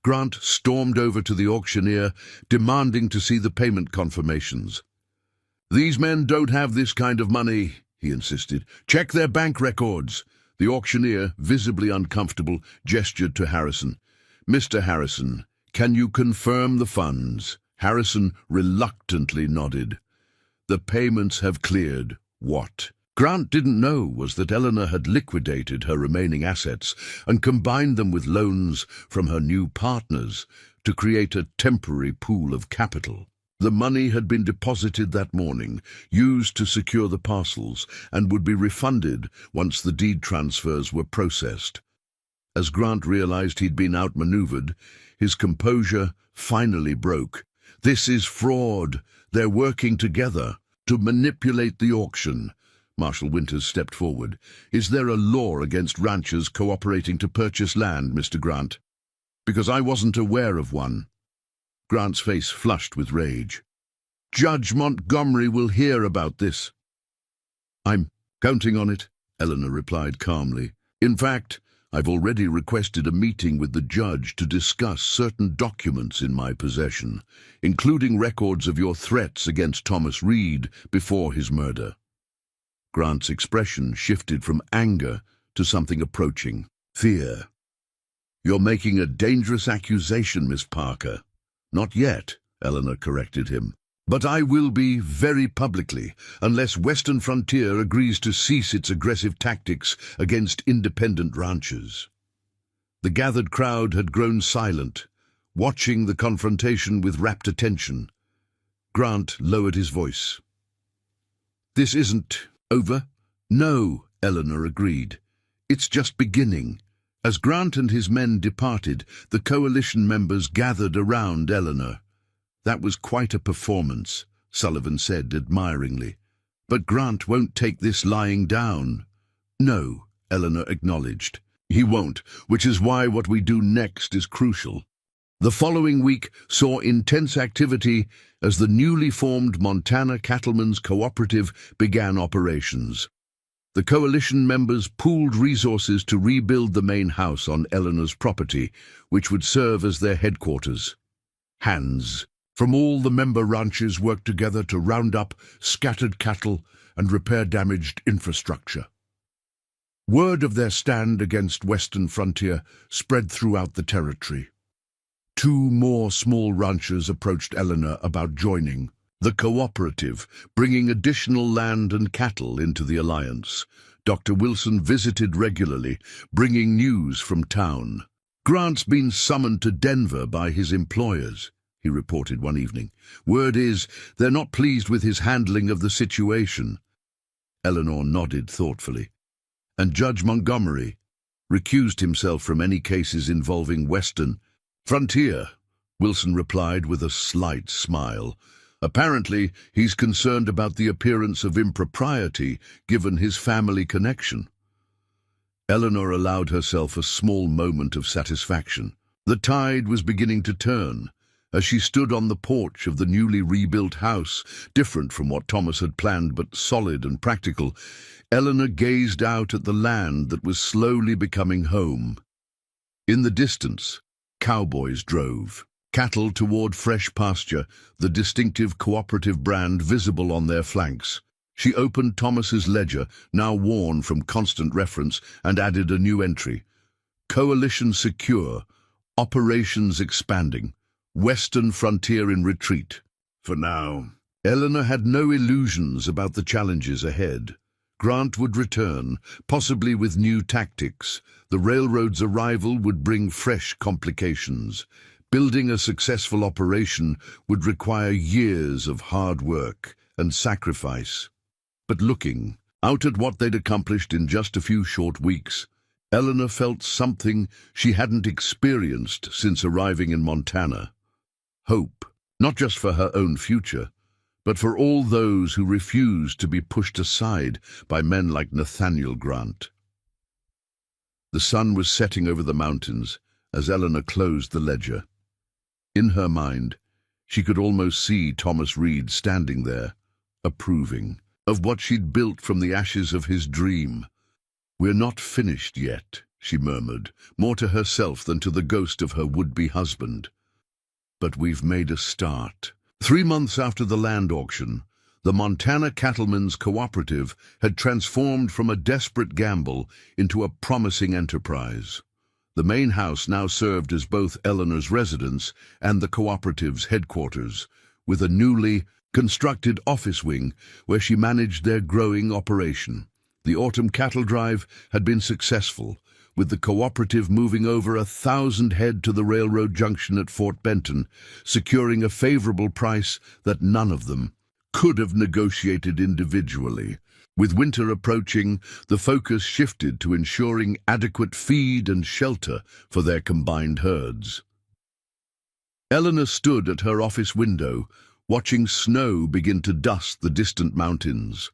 Grant stormed over to the auctioneer, demanding to see the payment confirmations. These men don't have this kind of money, he insisted. Check their bank records. The auctioneer, visibly uncomfortable, gestured to Harrison. Mr. Harrison, can you confirm the funds? Harrison reluctantly nodded. The payments have cleared. What Grant didn't know was that Eleanor had liquidated her remaining assets and combined them with loans from her new partners to create a temporary pool of capital. The money had been deposited that morning, used to secure the parcels, and would be refunded once the deed transfers were processed. As Grant realized he'd been outmaneuvered, his composure finally broke. This is fraud. They're working together to manipulate the auction. Marshal Winters stepped forward. Is there a law against ranchers cooperating to purchase land, Mr. Grant? Because I wasn't aware of one. Grant's face flushed with rage. Judge Montgomery will hear about this. I'm counting on it, Eleanor replied calmly. In fact, I've already requested a meeting with the judge to discuss certain documents in my possession, including records of your threats against Thomas Reed before his murder. Grant's expression shifted from anger to something approaching fear. You're making a dangerous accusation, Miss Parker. Not yet, Eleanor corrected him. But I will be very publicly, unless Western Frontier agrees to cease its aggressive tactics against independent ranchers. The gathered crowd had grown silent, watching the confrontation with rapt attention. Grant lowered his voice. "This isn't over?" "No," Eleanor agreed. "It's just beginning." As Grant and his men departed, the coalition members gathered around Eleanor. "That was quite a performance," Sullivan said admiringly. "But Grant won't take this lying down." "No," Eleanor acknowledged. "He won't, which is why what we do next is crucial." The following week saw intense activity as the newly formed Montana Cattlemen's Cooperative began operations. The coalition members pooled resources to rebuild the main house on Eleanor's property, which would serve as their headquarters. Hands from all the member ranches worked together to round up scattered cattle and repair damaged infrastructure. Word of their stand against Western Frontier spread throughout the territory. 2 more small ranchers approached Eleanor about joining the cooperative, bringing additional land and cattle into the alliance. Dr. Wilson visited regularly, bringing news from town. "Grant's been summoned to Denver by his employers," he reported one evening. "Word is, they're not pleased with his handling of the situation." Eleanor nodded thoughtfully. "And Judge Montgomery recused himself from any cases involving Western Frontier," Wilson replied with a slight smile. "Apparently, he's concerned about the appearance of impropriety given his family connection." Eleanor allowed herself a small moment of satisfaction. The tide was beginning to turn. As she stood on the porch of the newly rebuilt house, different from what Thomas had planned but solid and practical, Eleanor gazed out at the land that was slowly becoming home. In the distance, cowboys drove cattle toward fresh pasture, the distinctive cooperative brand visible on their flanks. She opened Thomas's ledger, now worn from constant reference, and added a new entry. "Coalition secure, operations expanding, Western Frontier in retreat." For now, Eleanor had no illusions about the challenges ahead. Grant would return, possibly with new tactics. The railroad's arrival would bring fresh complications. Building a successful operation would require years of hard work and sacrifice. But looking out at what they'd accomplished in just a few short weeks, Eleanor felt something she hadn't experienced since arriving in Montana. Hope, not just for her own future, but for all those who refused to be pushed aside by men like Nathaniel Grant. The sun was setting over the mountains as Eleanor closed the ledger. In her mind, she could almost see Thomas Reed standing there, approving of what she'd built from the ashes of his dream. "We're not finished yet," she murmured, more to herself than to the ghost of her would-be husband. "But we've made a start." 3 months after the land auction, the Montana Cattlemen's Cooperative had transformed from a desperate gamble into a promising enterprise. The main house now served as both Eleanor's residence and the cooperative's headquarters, with a newly constructed office wing where she managed their growing operation. The autumn cattle drive had been successful, with the cooperative moving over 1,000 head to the railroad junction at Fort Benton, securing a favorable price that none of them could have negotiated individually. With winter approaching, the focus shifted to ensuring adequate feed and shelter for their combined herds. Eleanor stood at her office window, watching snow begin to dust the distant mountains.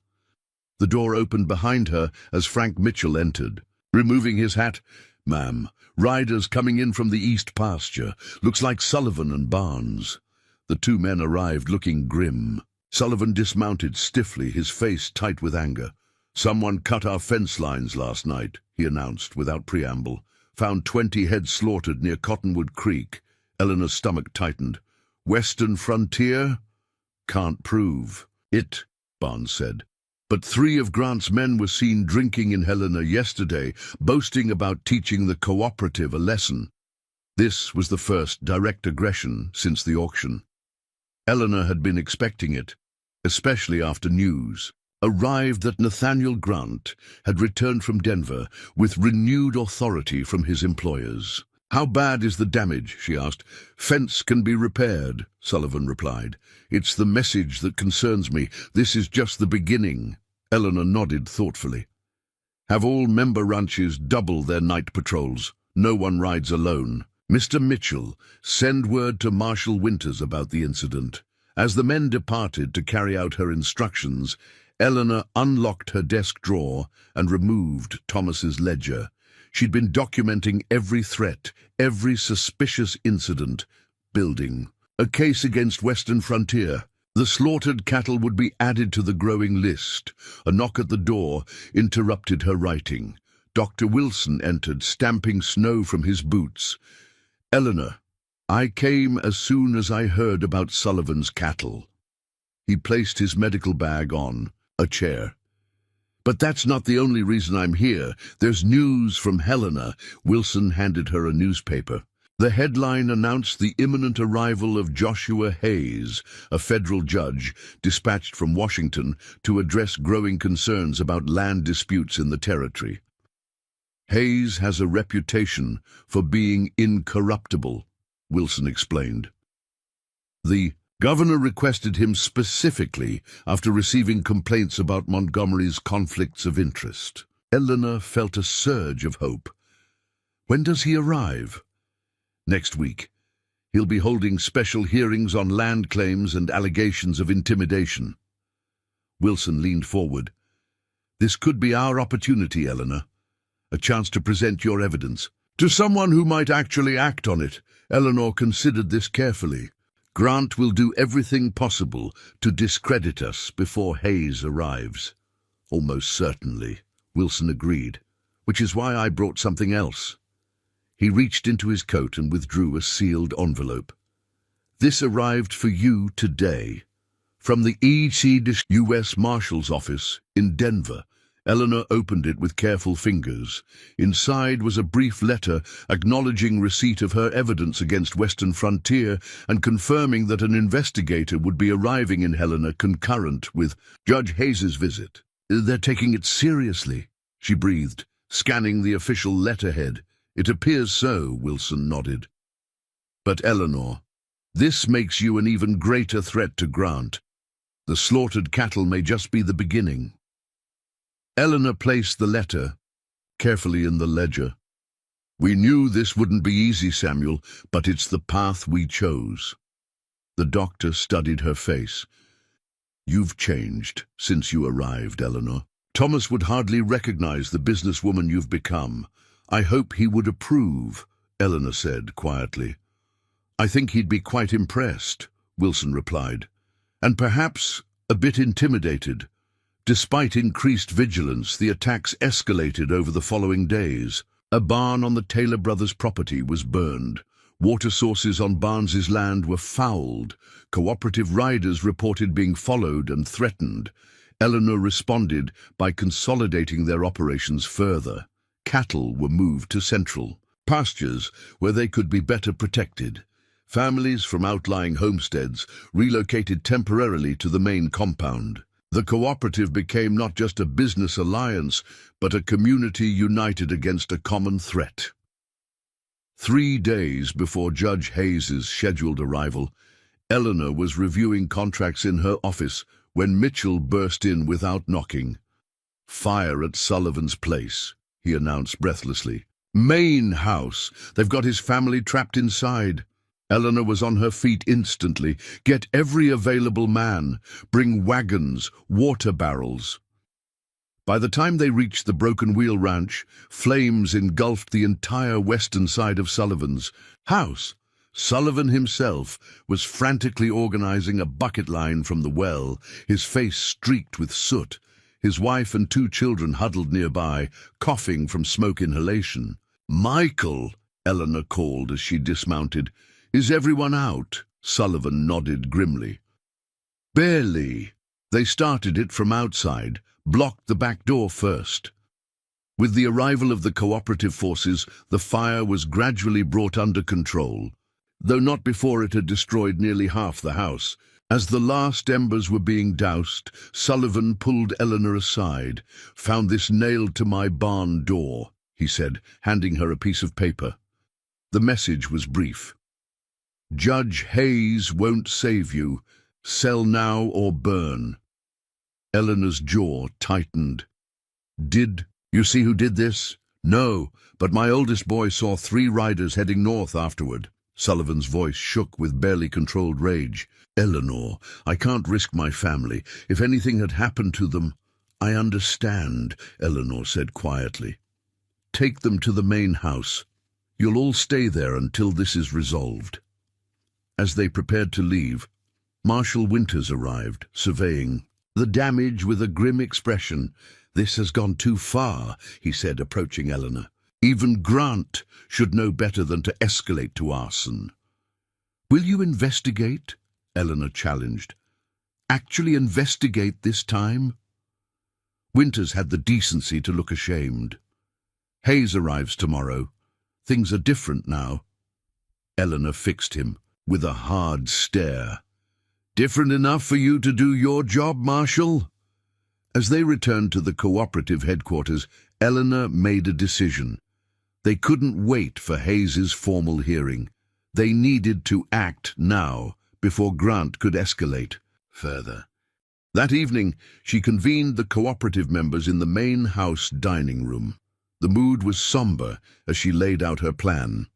The door opened behind her as Frank Mitchell entered. Removing his hat, "Ma'am, riders coming in from the east pasture. Looks like Sullivan and Barnes." The 2 men arrived looking grim. Sullivan dismounted stiffly, his face tight with anger. "Someone cut our fence lines last night," he announced without preamble. "Found 20 head slaughtered near Cottonwood Creek." Eleanor's stomach tightened. "Western Frontier?" "Can't prove it," Barnes said. "But 3 of Grant's men were seen drinking in Helena yesterday, boasting about teaching the cooperative a lesson." This was the first direct aggression since the auction. Eleanor had been expecting it, especially after news arrived that Nathaniel Grant had returned from Denver with renewed authority from his employers. "How bad is the damage?" she asked. "Fence can be repaired," Sullivan replied. "It's the message that concerns me. This is just the beginning." Eleanor nodded thoughtfully. "Have all member ranches double their night patrols. No one rides alone. Mr. Mitchell, send word to Marshal Winters about the incident." As the men departed to carry out her instructions, Eleanor unlocked her desk drawer and removed Thomas's ledger. She'd been documenting every threat, every suspicious incident, building a case against Western Frontier. The slaughtered cattle would be added to the growing list. A knock at the door interrupted her writing. Dr. Wilson entered, stamping snow from his boots. "Eleanor, I came as soon as I heard about Sullivan's cattle." He placed his medical bag on a chair. "But that's not the only reason I'm here. There's news from Helena." Wilson handed her a newspaper. The headline announced the imminent arrival of Joshua Hayes, a federal judge dispatched from Washington to address growing concerns about land disputes in the territory. "Hayes has a reputation for being incorruptible," Wilson explained. "The governor requested him specifically after receiving complaints about Montgomery's conflicts of interest." Eleanor felt a surge of hope. "When does he arrive?" "Next week. He'll be holding special hearings on land claims and allegations of intimidation." Wilson leaned forward. "This could be our opportunity, Eleanor. A chance to present your evidence to someone who might actually act on it." Eleanor considered this carefully. "Grant will do everything possible to discredit us before Hayes arrives." "Almost certainly," Wilson agreed, "which is why I brought something else." He reached into his coat and withdrew a sealed envelope. "This arrived for you today. From the U.S. Marshal's office in Denver." Eleanor opened it with careful fingers. Inside was a brief letter acknowledging receipt of her evidence against Western Frontier and confirming that an investigator would be arriving in Helena concurrent with Judge Hayes's visit. "They're taking it seriously," she breathed, scanning the official letterhead. "It appears so," Wilson nodded. "But Eleanor, this makes you an even greater threat to Grant. The slaughtered cattle may just be the beginning." Eleanor placed the letter carefully in the ledger. "We knew this wouldn't be easy, Samuel, but it's the path we chose." The doctor studied her face. "You've changed since you arrived, Eleanor. Thomas would hardly recognize the businesswoman you've become. I hope he would approve," Eleanor said quietly. "I think he'd be quite impressed," Wilson replied, "and perhaps a bit intimidated." Despite increased vigilance, the attacks escalated over the following days. A barn on the Taylor brothers' property was burned. Water sources on Barnes's land were fouled. Cooperative riders reported being followed and threatened. Eleanor responded by consolidating their operations further. Cattle were moved to central pastures where they could be better protected. Families from outlying homesteads relocated temporarily to the main compound. The cooperative became not just a business alliance, but a community united against a common threat. 3 days before Judge Hayes's scheduled arrival, Eleanor was reviewing contracts in her office when Mitchell burst in without knocking. "Fire at Sullivan's place," he announced breathlessly. "Main house. They've got his family trapped inside." Eleanor was on her feet instantly. "Get every available man. Bring wagons, water barrels." By the time they reached the Broken Wheel Ranch, flames engulfed the entire western side of Sullivan's house. Sullivan himself was frantically organizing a bucket line from the well, his face streaked with soot. His wife and 2 children huddled nearby, coughing from smoke inhalation. "Michael," Eleanor called as she dismounted. "Is everyone out?" Sullivan nodded grimly. "Barely. They started it from outside, blocked the back door first." With the arrival of the cooperative forces, the fire was gradually brought under control, though not before it had destroyed nearly half the house. As the last embers were being doused, Sullivan pulled Eleanor aside. "Found this nailed to my barn door," he said, handing her a piece of paper. The message was brief. Judge Hayes won't save you. Sell now or burn. Eleanor's jaw tightened. Did you see who did this? No, but my oldest boy saw 3 riders heading north afterward. Sullivan's voice shook with barely controlled rage. Eleanor, I can't risk my family. If anything had happened to them— I understand, Eleanor said quietly. Take them to the main house. You'll all stay there until this is resolved. As they prepared to leave, Marshal Winters arrived, surveying the damage with a grim expression. This has gone too far, he said, approaching Eleanor. Even Grant should know better than to escalate to arson. Will you investigate? Eleanor challenged. Actually investigate this time? Winters had the decency to look ashamed. Hayes arrives tomorrow. Things are different now. Eleanor fixed him with a hard stare. Different enough for you to do your job, Marshal? As they returned to the cooperative headquarters, Eleanor made a decision. They couldn't wait for Hayes's formal hearing. They needed to act now, before Grant could escalate further. That evening, she convened the cooperative members in the main house dining room. The mood was somber as she laid out her plan.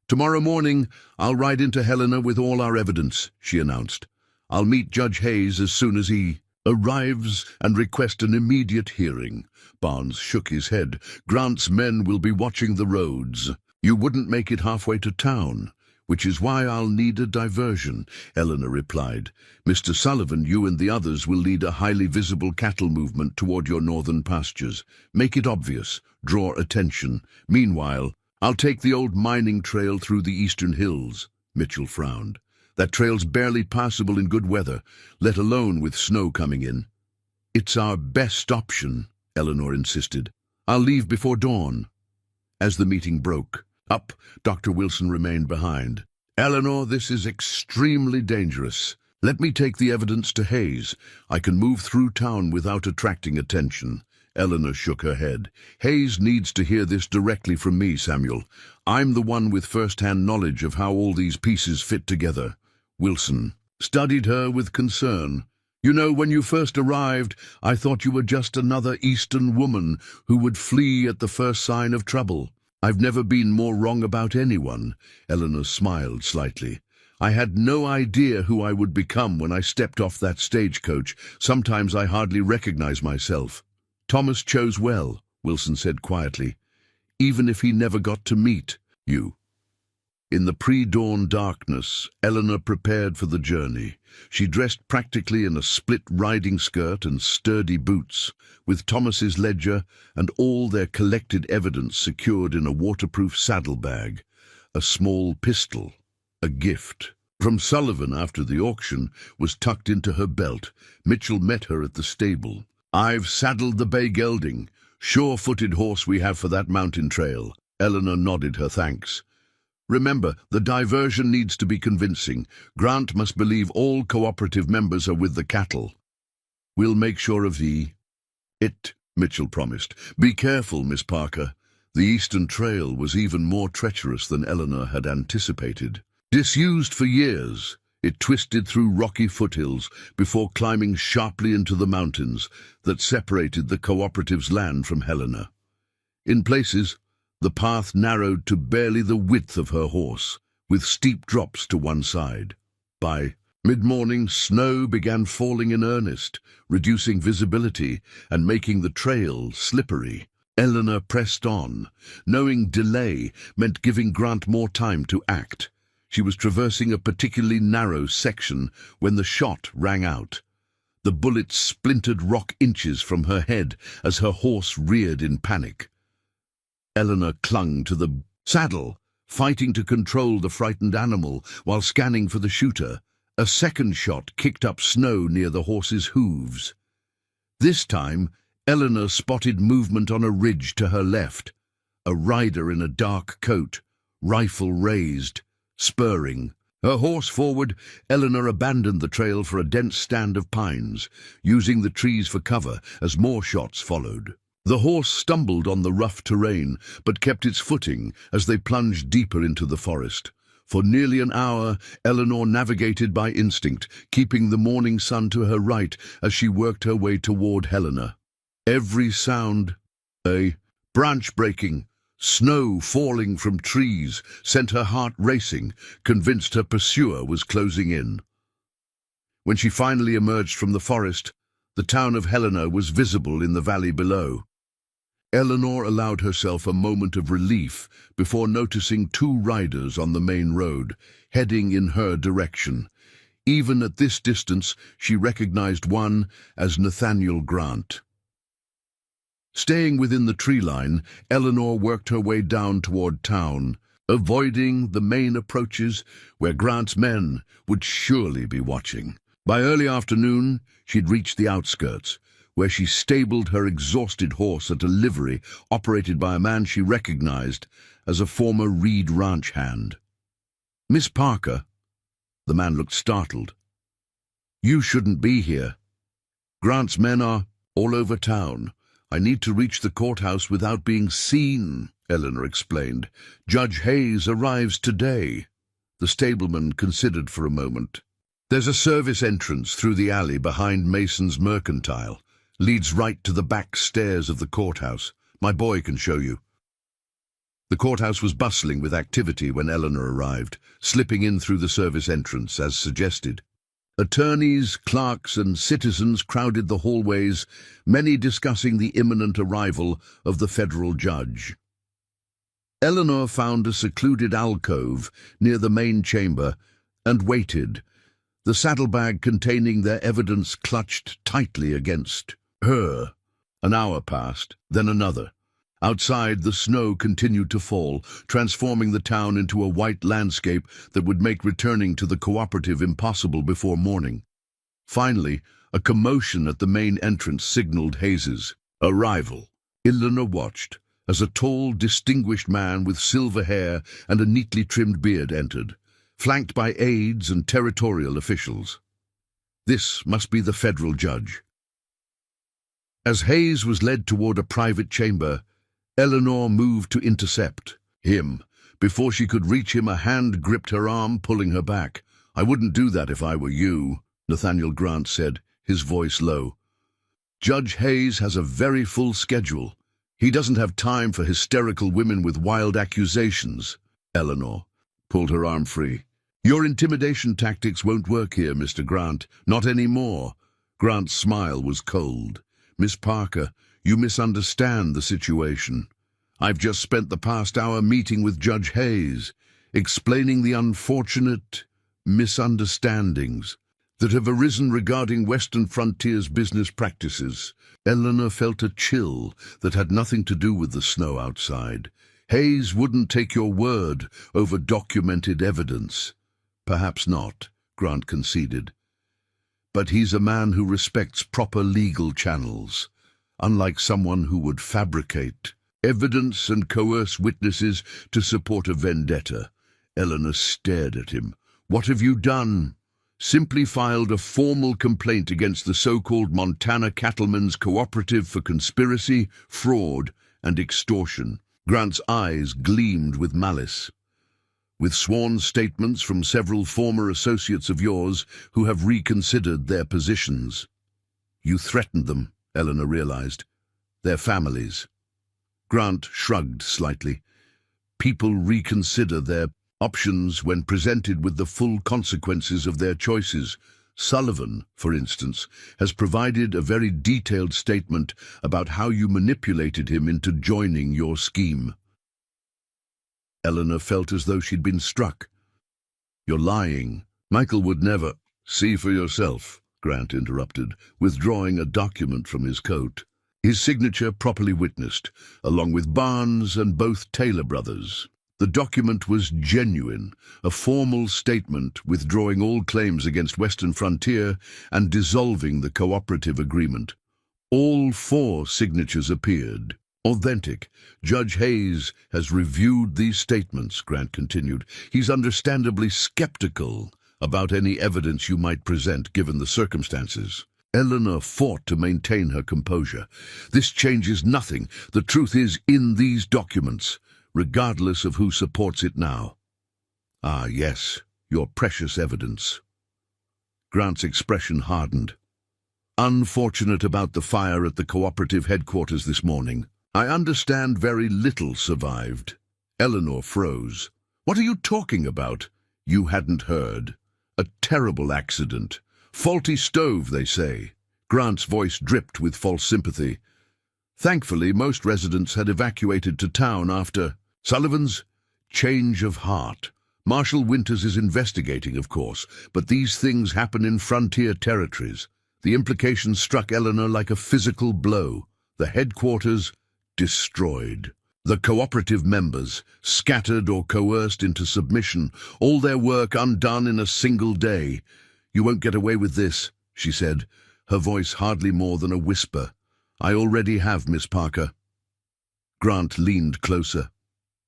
Tomorrow morning, I'll ride into Helena with all our evidence, she announced. I'll meet Judge Hayes as soon as he arrives and request an immediate hearing. Barnes shook his head. Grant's men will be watching the roads. You wouldn't make it halfway to town, which is why I'll need a diversion, Eleanor replied. Mr. Sullivan, you and the others will lead a highly visible cattle movement toward your northern pastures. Make it obvious. Draw attention. Meanwhile, I'll take the old mining trail through the eastern hills. Mitchell frowned. That trail's barely passable in good weather, let alone with snow coming in. It's our best option, Eleanor insisted. I'll leave before dawn. As the meeting broke up, Dr. Wilson remained behind. Eleanor, this is extremely dangerous. Let me take the evidence to Hayes. I can move through town without attracting attention. Eleanor shook her head. Hayes needs to hear this directly from me, Samuel. I'm the one with first-hand knowledge of how all these pieces fit together. Wilson studied her with concern. You know, when you first arrived, I thought you were just another Eastern woman who would flee at the first sign of trouble. I've never been more wrong about anyone. Eleanor smiled slightly. I had no idea who I would become when I stepped off that stagecoach. Sometimes I hardly recognize myself. Thomas chose well, Wilson said quietly, even if he never got to meet you. In the pre-dawn darkness, Eleanor prepared for the journey. She dressed practically in a split riding skirt and sturdy boots, with Thomas's ledger and all their collected evidence secured in a waterproof saddlebag. A small pistol, a gift from Sullivan after the auction, was tucked into her belt. Mitchell met her at the stable. I've saddled the bay gelding, sure-footed horse we have for that mountain trail. Eleanor nodded her thanks. Remember, the diversion needs to be convincing. Grant must believe all cooperative members are with the cattle. We'll make sure of it, Mitchell promised. Be careful, Miss Parker. The Eastern Trail was even more treacherous than Eleanor had anticipated. Disused for years, it twisted through rocky foothills before climbing sharply into the mountains that separated the cooperative's land from Helena. In places, the path narrowed to barely the width of her horse, with steep drops to one side. By mid-morning, snow began falling in earnest, reducing visibility and making the trail slippery. Eleanor pressed on, knowing delay meant giving Grant more time to act. She was traversing a particularly narrow section when the shot rang out. The bullet splintered rock inches from her head as her horse reared in panic. Eleanor clung to the saddle, fighting to control the frightened animal while scanning for the shooter. A second shot kicked up snow near the horse's hooves. This time, Eleanor spotted movement on a ridge to her left. A rider in a dark coat, rifle raised, spurring. Her horse forward, Eleanor abandoned the trail for a dense stand of pines, using the trees for cover as more shots followed. The horse stumbled on the rough terrain, but kept its footing as they plunged deeper into the forest. For nearly an hour, Eleanor navigated by instinct, keeping the morning sun to her right as she worked her way toward Helena. Every sound, a branch breaking, snow falling from trees, sent her heart racing, convinced her pursuer was closing in. When she finally emerged from the forest, the town of Helena was visible in the valley below. Eleanor allowed herself a moment of relief before noticing two riders on the main road, heading in her direction. Even at this distance, she recognized one as Nathaniel Grant. Staying within the tree line, Eleanor worked her way down toward town, avoiding the main approaches where Grant's men would surely be watching. By early afternoon, she'd reached the outskirts, where she stabled her exhausted horse at a livery operated by a man she recognized as a former Reed ranch hand. "Miss Parker?" The man looked startled. "You shouldn't be here. Grant's men are all over town. I need to reach the courthouse without being seen," Eleanor explained. "Judge Hayes arrives today." The stableman considered for a moment. "There's a service entrance through the alley behind Mason's Mercantile. Leads right to the back stairs of the courthouse. My boy can show you." The courthouse was bustling with activity when Eleanor arrived, slipping in through the service entrance as suggested. Attorneys, clerks, and citizens crowded the hallways, many discussing the imminent arrival of the federal judge. Eleanor found a secluded alcove near the main chamber and waited, the saddlebag containing their evidence clutched tightly against her. An hour passed, then another. Outside, the snow continued to fall, transforming the town into a white landscape that would make returning to the cooperative impossible before morning. Finally, a commotion at the main entrance signaled Hayes's arrival. Eleanor watched as a tall, distinguished man with silver hair and a neatly trimmed beard entered, flanked by aides and territorial officials. This must be the federal judge. As Hayes was led toward a private chamber, Eleanor moved to intercept him. Before she could reach him, a hand gripped her arm, pulling her back. "I wouldn't do that if I were you," Nathaniel Grant said, his voice low. "Judge Hayes has a very full schedule. He doesn't have time for hysterical women with wild accusations." Eleanor pulled her arm free. "Your intimidation tactics won't work here, Mr. Grant. Not anymore." Grant's smile was cold. "Miss Parker, you misunderstand the situation. I've just spent the past hour meeting with Judge Hayes, explaining the unfortunate misunderstandings that have arisen regarding Western Frontier's business practices." Eleanor felt a chill that had nothing to do with the snow outside. "Hayes wouldn't take your word over documented evidence." "Perhaps not," Grant conceded. "But he's a man who respects proper legal channels, unlike someone who would fabricate evidence and coerce witnesses to support a vendetta." Eleanor stared at him. "What have you done?" "Simply filed a formal complaint against the so-called Montana Cattlemen's Cooperative for conspiracy, fraud, and extortion." Grant's eyes gleamed with malice. "With sworn statements from several former associates of yours who have reconsidered their positions." "You threatened them," Eleanor realized. "Their families." Grant shrugged slightly. "People reconsider their options when presented with the full consequences of their choices. Sullivan, for instance, has provided a very detailed statement about how you manipulated him into joining your scheme." Eleanor felt as though she'd been struck. "You're lying. Michael would never—" "See for yourself," Grant interrupted, withdrawing a document from his coat. His signature properly witnessed, along with Barnes and both Taylor brothers. The document was genuine, a formal statement withdrawing all claims against Western Frontier and dissolving the cooperative agreement. All four signatures appeared. "Authentic. Judge Hayes has reviewed these statements," Grant continued. "He's understandably skeptical about any evidence you might present given the circumstances. Eleanor fought to maintain her composure. This changes nothing. The truth is in these documents, regardless of who supports it now. Ah, yes, your precious evidence. Grant's expression hardened. Unfortunate about the fire at the cooperative headquarters this morning. I understand very little survived. Eleanor froze. What are you talking about? You hadn't heard. A terrible accident. Faulty stove, they say. Grant's voice dripped with false sympathy. Thankfully, most residents had evacuated to town after Sullivan's change of heart. Marshal Winters is investigating, of course, but these things happen in frontier territories. The implications struck Eleanor like a physical blow. The headquarters destroyed. The cooperative members, scattered or coerced into submission, all their work undone in a single day. You won't get away with this, she said, her voice hardly more than a whisper. I already have, Miss Parker. Grant leaned closer.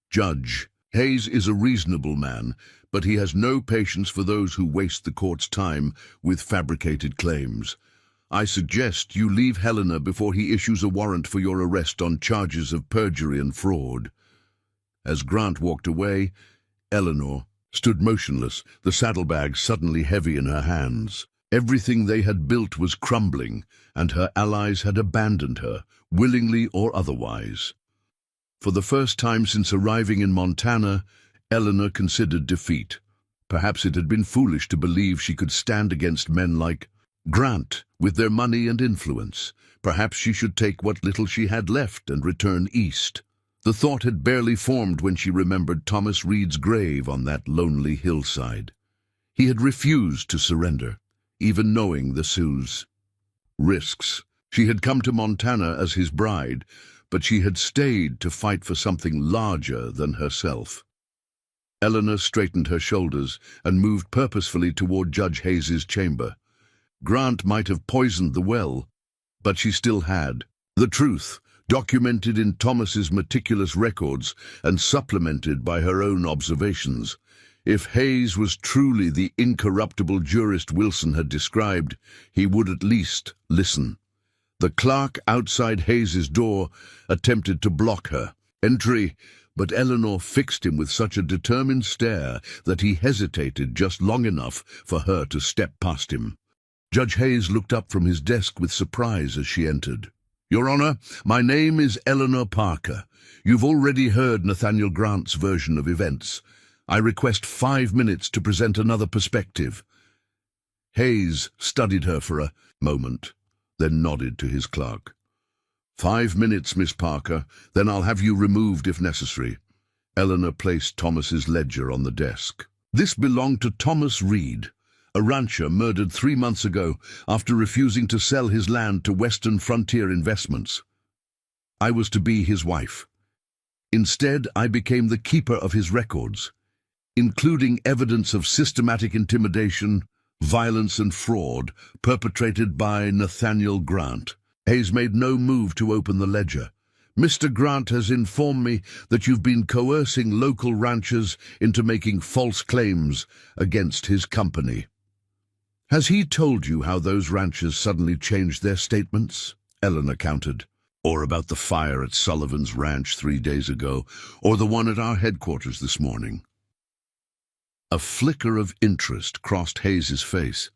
Judge, Hayes is a reasonable man, but he has no patience for those who waste the court's time with fabricated claims. I suggest you leave Helena before he issues a warrant for your arrest on charges of perjury and fraud. As Grant walked away, Eleanor stood motionless, the saddlebag suddenly heavy in her hands. Everything they had built was crumbling, and her allies had abandoned her, willingly or otherwise. For the first time since arriving in Montana, Eleanor considered defeat. Perhaps it had been foolish to believe she could stand against men like Grant, with their money and influence. Perhaps she should take what little she had left and return east. The thought had barely formed when she remembered Thomas Reed's grave on that lonely hillside. He had refused to surrender, even knowing the Sioux's risks. She had come to Montana as his bride, but she had stayed to fight for something larger than herself. Eleanor straightened her shoulders and moved purposefully toward Judge Hayes's chamber. Grant might have poisoned the well, but she still had the truth, documented in Thomas's meticulous records and supplemented by her own observations. If Hayes was truly the incorruptible jurist Wilson had described, he would at least listen. The clerk outside Hayes's door attempted to block her entry, but Eleanor fixed him with such a determined stare that he hesitated just long enough for her to step past him. Judge Hayes looked up from his desk with surprise as she entered. Your Honor, my name is Eleanor Parker. You've already heard Nathaniel Grant's version of events. I request 5 minutes to present another perspective. Hayes studied her for a moment, then nodded to his clerk. 5 minutes, Miss Parker, then I'll have you removed if necessary. Eleanor placed Thomas's ledger on the desk. This belonged to Thomas Reed, a rancher murdered 3 months ago after refusing to sell his land to Western Frontier Investments. I was to be his wife. Instead, I became the keeper of his records, including evidence of systematic intimidation, violence and fraud perpetrated by Nathaniel Grant. Hayes made no move to open the ledger. Mr. Grant has informed me that you've been coercing local ranchers into making false claims against his company. Has he told you how those ranchers suddenly changed their statements? Eleanor countered. Or about the fire at Sullivan's ranch 3 days ago, or the one at our headquarters this morning? A flicker of interest crossed Hayes's face.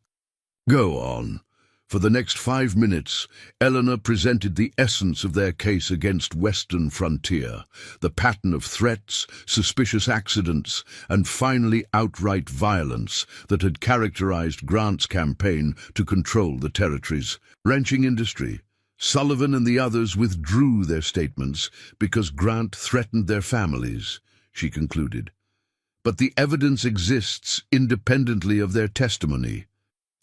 Go on. For the next 5 minutes, Eleanor presented the essence of their case against Western Frontier, the pattern of threats, suspicious accidents, and finally outright violence that had characterized Grant's campaign to control the territory's ranching industry. Sullivan and the others withdrew their statements because Grant threatened their families, she concluded. But the evidence exists independently of their testimony.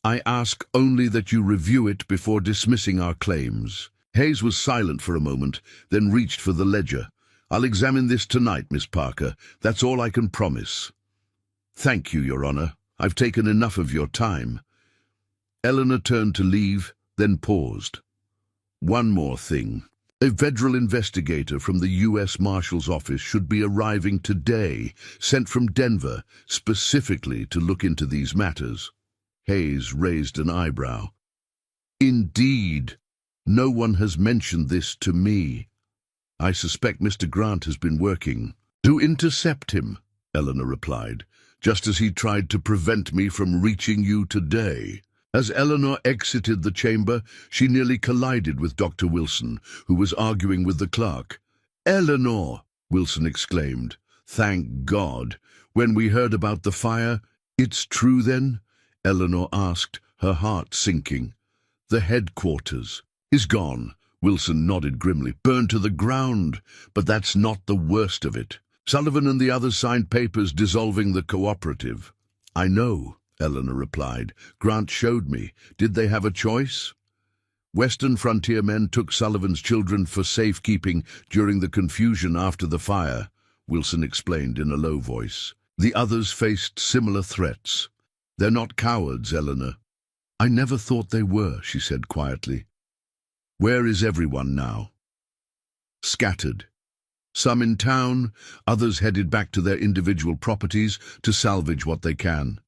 I ask only that you review it before dismissing our claims. Hayes was silent for a moment, then reached for the ledger. I'll examine this tonight, Miss Parker. That's all I can promise. Thank you, Your Honor. I've taken enough of your time. Eleanor turned to leave, then paused. One more thing. A federal investigator from the U.S. Marshal's Office should be arriving today, sent from Denver, specifically to look into these matters. Hayes raised an eyebrow. Indeed, no one has mentioned this to me. I suspect Mr. Grant has been working to intercept him, Eleanor replied, just as he tried to prevent me from reaching you today. As Eleanor exited the chamber, she nearly collided with Dr. Wilson, who was arguing with the clerk. "Eleanor!" Wilson exclaimed. "Thank God. When we heard about the fire—" "It's true then?" Eleanor asked, her heart sinking. "The headquarters is gone," Wilson nodded grimly. "Burned to the ground. But that's not the worst of it. Sullivan and the others signed papers dissolving the cooperative." "I know," Eleanor replied. "Grant showed me. Did they have a choice?" "Western frontier men took Sullivan's children for safekeeping during the confusion after the fire," Wilson explained in a low voice. "The others faced similar threats. They're not cowards, Eleanor." "I never thought they were," she said quietly. "Where is everyone now?" "Scattered. Some in town, others headed back to their individual properties to salvage what they can."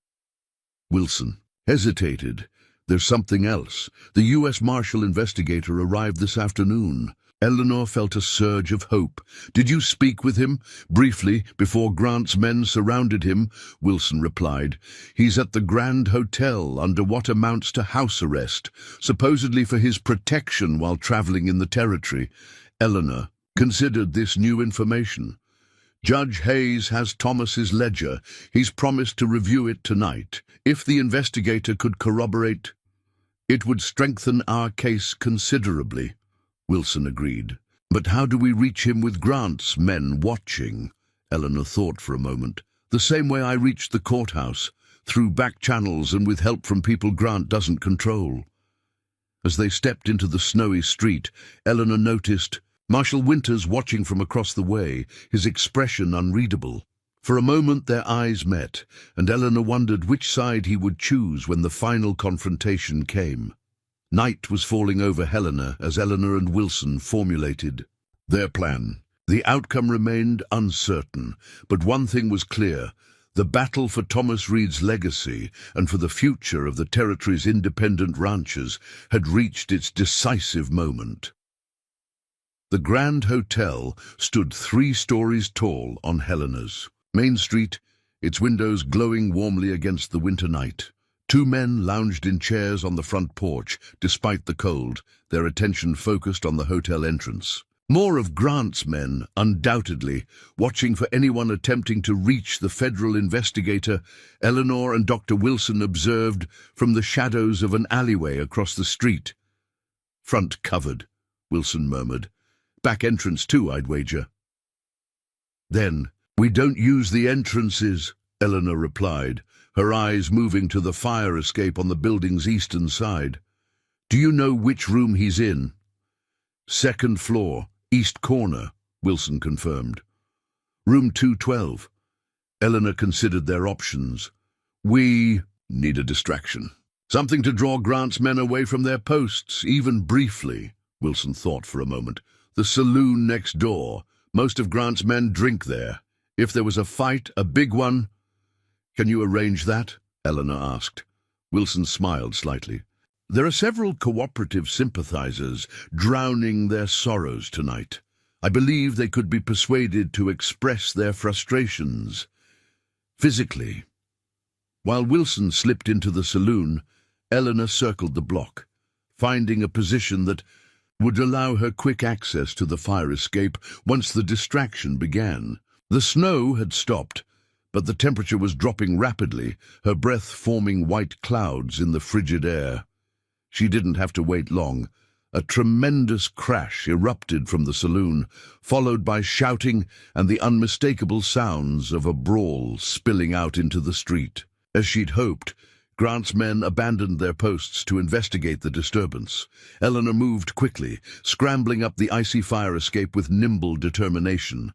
Wilson hesitated. "There's something else. The U.S. Marshal investigator arrived this afternoon." Eleanor felt a surge of hope. "Did you speak with him?" "Briefly, before Grant's men surrounded him," Wilson replied. "He's at the Grand Hotel under what amounts to house arrest, supposedly for his protection while traveling in the territory." Eleanor considered this new information. "Judge Hayes has Thomas's ledger. He's promised to review it tonight. If the investigator could corroborate, it would strengthen our case considerably," Wilson agreed. "But how do we reach him with Grant's men watching?" Eleanor thought for a moment. "The same way I reached the courthouse, through back channels and with help from people Grant doesn't control." As they stepped into the snowy street, Eleanor noticed Marshal Winters watching from across the way, his expression unreadable. For a moment their eyes met, and Eleanor wondered which side he would choose when the final confrontation came. Night was falling over Helena as Eleanor and Wilson formulated their plan. The outcome remained uncertain, but one thing was clear: the battle for Thomas Reed's legacy and for the future of the territory's independent ranchers had reached its decisive moment. The Grand Hotel stood 3 stories tall on Helena's Main Street, its windows glowing warmly against the winter night. 2 men lounged in chairs on the front porch, despite the cold, their attention focused on the hotel entrance. More of Grant's men, undoubtedly, watching for anyone attempting to reach the federal investigator, Eleanor and Dr. Wilson observed from the shadows of an alleyway across the street. "Front covered," Wilson murmured. "Back entrance too, I'd wager." "Then, we don't use the entrances," Eleanor replied, her eyes moving to the fire escape on the building's eastern side. "Do you know which room he's in?" "Second floor, east corner," Wilson confirmed. "Room 212. Eleanor considered their options. "We need a distraction. Something to draw Grant's men away from their posts, even briefly," Wilson thought for a moment. "The saloon next door. Most of Grant's men drink there. If there was a fight, a big one—" "Can you arrange that?" Eleanor asked. Wilson smiled slightly. "There are several cooperative sympathizers drowning their sorrows tonight. I believe they could be persuaded to express their frustrations physically." While Wilson slipped into the saloon, Eleanor circled the block, finding a position that would allow her quick access to the fire escape once the distraction began. The snow had stopped, but the temperature was dropping rapidly, her breath forming white clouds in the frigid air. She didn't have to wait long. A tremendous crash erupted from the saloon, followed by shouting and the unmistakable sounds of a brawl spilling out into the street. As she'd hoped, Grant's men abandoned their posts to investigate the disturbance. Eleanor moved quickly, scrambling up the icy fire escape with nimble determination.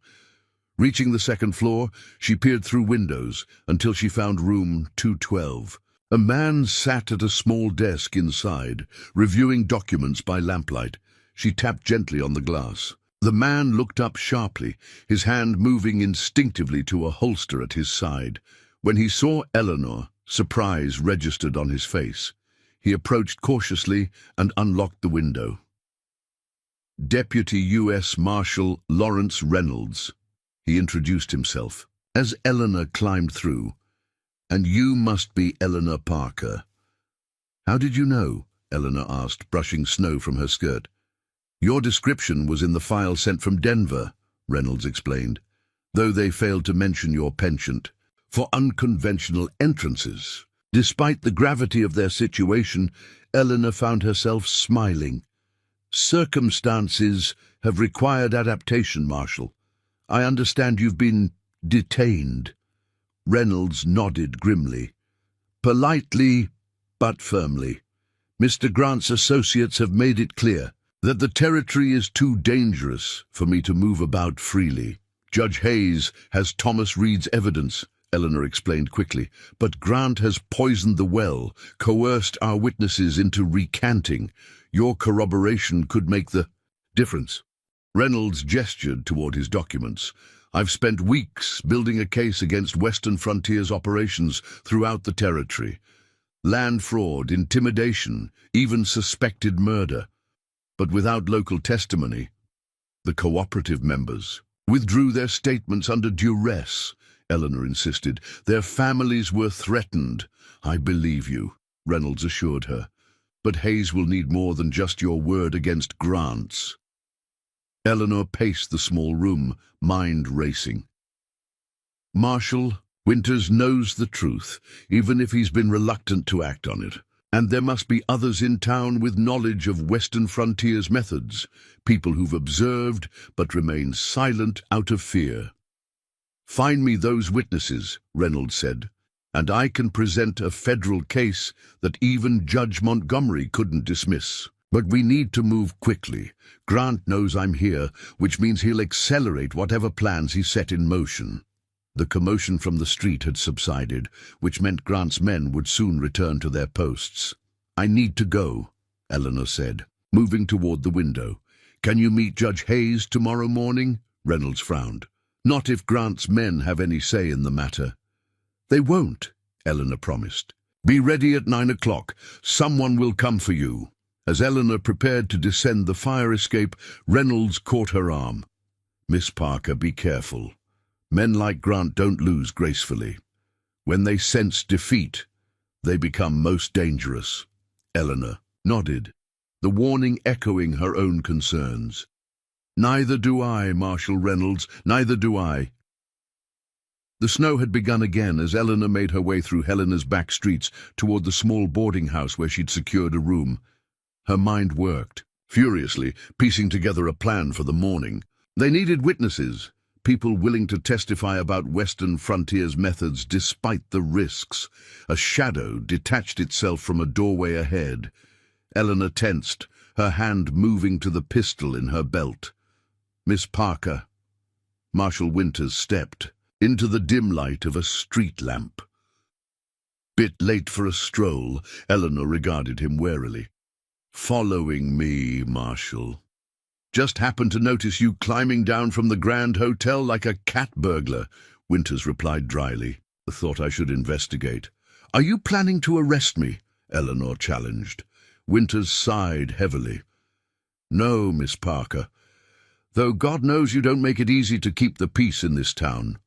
Reaching the second floor, she peered through windows until she found room 212. A man sat at a small desk inside, reviewing documents by lamplight. She tapped gently on the glass. The man looked up sharply, his hand moving instinctively to a holster at his side. When he saw Eleanor, surprise registered on his face. He approached cautiously and unlocked the window. Deputy U.S. Marshal Lawrence Reynolds, he introduced himself. As Eleanor climbed through, "And you must be Eleanor Parker." "How did you know?" Eleanor asked, brushing snow from her skirt. "Your description was in the file sent from Denver," Reynolds explained, "though they failed to mention your penchant for unconventional entrances." Despite the gravity of their situation, Eleanor found herself smiling. "Circumstances have required adaptation, Marshal. I understand you've been detained." Reynolds nodded grimly. "Politely, but firmly. Mr. Grant's associates have made it clear that the territory is too dangerous for me to move about freely. Judge Hayes has Thomas Reed's evidence," Eleanor explained quickly, "but Grant has poisoned the well, coerced our witnesses into recanting. Your corroboration could make the difference." Reynolds gestured toward his documents. "I've spent weeks building a case against Western Frontiers operations throughout the territory. Land fraud, intimidation, even suspected murder. But without local testimony, the cooperative members withdrew their statements under duress," Eleanor insisted. "Their families were threatened." "I believe you," Reynolds assured her. "But Hayes will need more than just your word against Grant's." Eleanor paced the small room, mind racing. "Marshal, Winters knows the truth, even if he's been reluctant to act on it. And there must be others in town with knowledge of Western Frontiers methods, people who've observed but remain silent out of fear." "Find me those witnesses," Reynolds said, "and I can present a federal case that even Judge Montgomery couldn't dismiss. But we need to move quickly. Grant knows I'm here, which means he'll accelerate whatever plans he set in motion." The commotion from the street had subsided, which meant Grant's men would soon return to their posts. "I need to go," Eleanor said, moving toward the window. "Can you meet Judge Hayes tomorrow morning?" Reynolds frowned. "Not if Grant's men have any say in the matter." "They won't," Eleanor promised. "Be ready at 9 o'clock. Someone will come for you." As Eleanor prepared to descend the fire escape, Reynolds caught her arm. "Miss Parker, be careful. Men like Grant don't lose gracefully. When they sense defeat, they become most dangerous." Eleanor nodded, the warning echoing her own concerns. "Neither do I, Marshal Reynolds, neither do I." The snow had begun again as Eleanor made her way through Helena's back streets toward the small boarding house where she'd secured a room. Her mind worked, furiously, piecing together a plan for the morning. They needed witnesses, people willing to testify about Western Frontiers methods despite the risks. A shadow detached itself from a doorway ahead. Eleanor tensed, her hand moving to the pistol in her belt. "Miss Parker." Marshal Winters stepped into the dim light of a street lamp. "Bit late for a stroll," Eleanor regarded him warily. "Following me, Marshal." "Just happened to notice you climbing down from the Grand Hotel like a cat burglar," Winters replied dryly. "I thought I should investigate." "Are you planning to arrest me?" Eleanor challenged. Winters sighed heavily. "No, Miss Parker. Though God knows you don't make it easy to keep the peace in this town."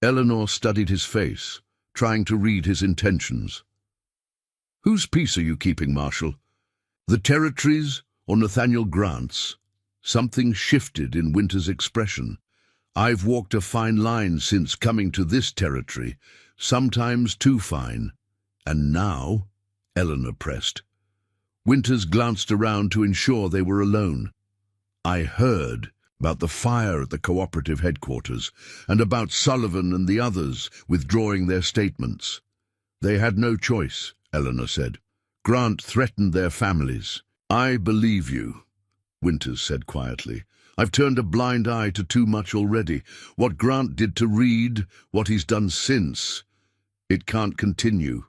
Eleanor studied his face, trying to read his intentions. "Whose peace are you keeping, Marshal? The territory's or Nathaniel Grant's?" Something shifted in Winter's expression. "I've walked a fine line since coming to this territory, sometimes too fine. And now?" Eleanor pressed. Winters glanced around to ensure they were alone. "I heard about the fire at the cooperative headquarters, and about Sullivan and the others withdrawing their statements." "They had no choice," Eleanor said. "Grant threatened their families." "I believe you," Winters said quietly. "I've turned a blind eye to too much already. What Grant did to Reed, what he's done since. It can't continue."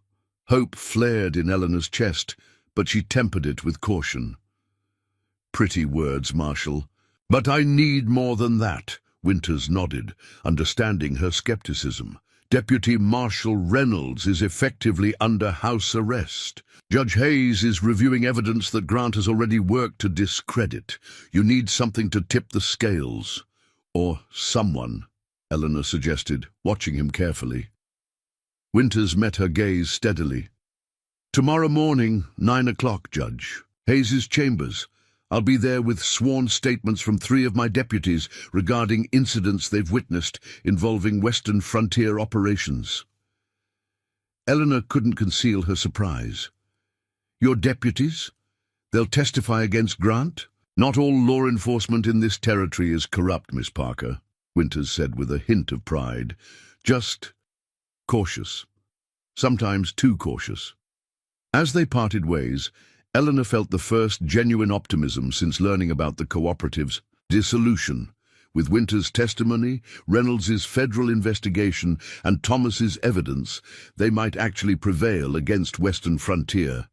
Hope flared in Eleanor's chest, but she tempered it with caution. "Pretty words, Marshal. But I need more than that," Winters nodded, understanding her skepticism. Deputy Marshal Reynolds is effectively under house arrest. Judge Hayes is reviewing evidence that Grant has already worked to discredit. You need something to tip the scales. Or someone, Eleanor suggested, watching him carefully. Winters met her gaze steadily. Tomorrow morning, 9 o'clock, Judge. Hayes's chambers. I'll be there with sworn statements from 3 of my deputies regarding incidents they've witnessed involving Western Frontier operations. Eleanor couldn't conceal her surprise. Your deputies? They'll testify against Grant? Not all law enforcement in this territory is corrupt, Miss Parker, Winters said with a hint of pride. Just cautious. Sometimes too cautious. As they parted ways, Eleanor felt the first genuine optimism since learning about the cooperative's dissolution. With Winters' testimony, Reynolds' federal investigation, and Thomas's evidence, they might actually prevail against Western Frontier.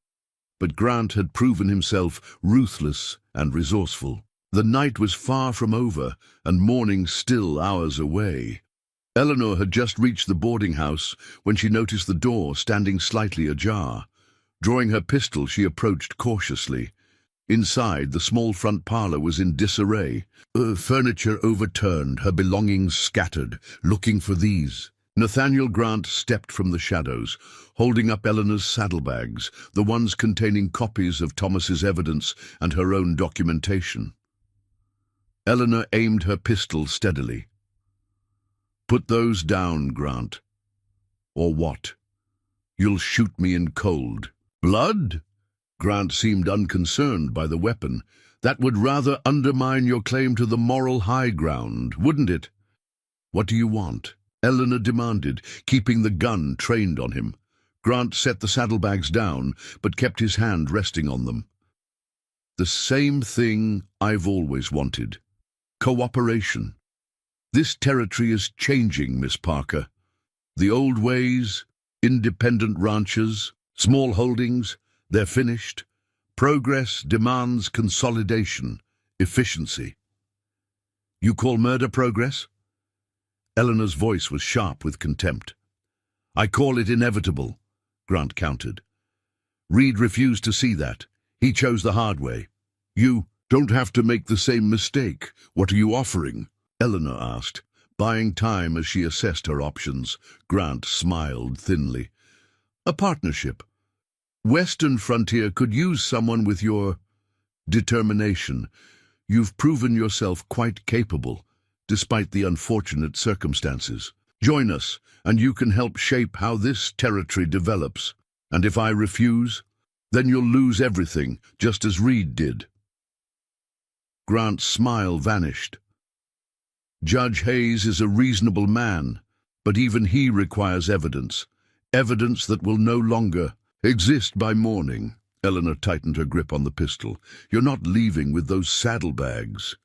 But Grant had proven himself ruthless and resourceful. The night was far from over, and morning still hours away. Eleanor had just reached the boarding house when she noticed the door standing slightly ajar. Drawing her pistol, she approached cautiously. Inside, the small front parlor was in disarray. Furniture overturned, her belongings scattered. Looking for these. Nathaniel Grant stepped from the shadows, holding up Eleanor's saddlebags, the ones containing copies of Thomas's evidence and her own documentation. Eleanor aimed her pistol steadily. Put those down, Grant. Or what? You'll shoot me in cold. Blood? Grant seemed unconcerned by the weapon. That would rather undermine your claim to the moral high ground, wouldn't it? What do you want? Eleanor demanded, keeping the gun trained on him. Grant set the saddlebags down, but kept his hand resting on them. The same thing I've always wanted. Cooperation. This territory is changing, Miss Parker. The old ways, independent ranches, small holdings, they're finished. Progress demands consolidation, efficiency. You call murder progress? Eleanor's voice was sharp with contempt. I call it inevitable, Grant countered. Reed refused to see that. He chose the hard way. You don't have to make the same mistake. What are you offering? Eleanor asked, buying time as she assessed her options. Grant smiled thinly. A partnership. Western Frontier could use someone with your determination. You've proven yourself quite capable, despite the unfortunate circumstances. Join us, and you can help shape how this territory develops. And if I refuse, then you'll lose everything, just as Reed did. Grant's smile vanished. Judge Hayes is a reasonable man, but even he requires evidence. Evidence that will no longer exist by morning. Eleanor tightened her grip on the pistol. You're not leaving with those saddlebags.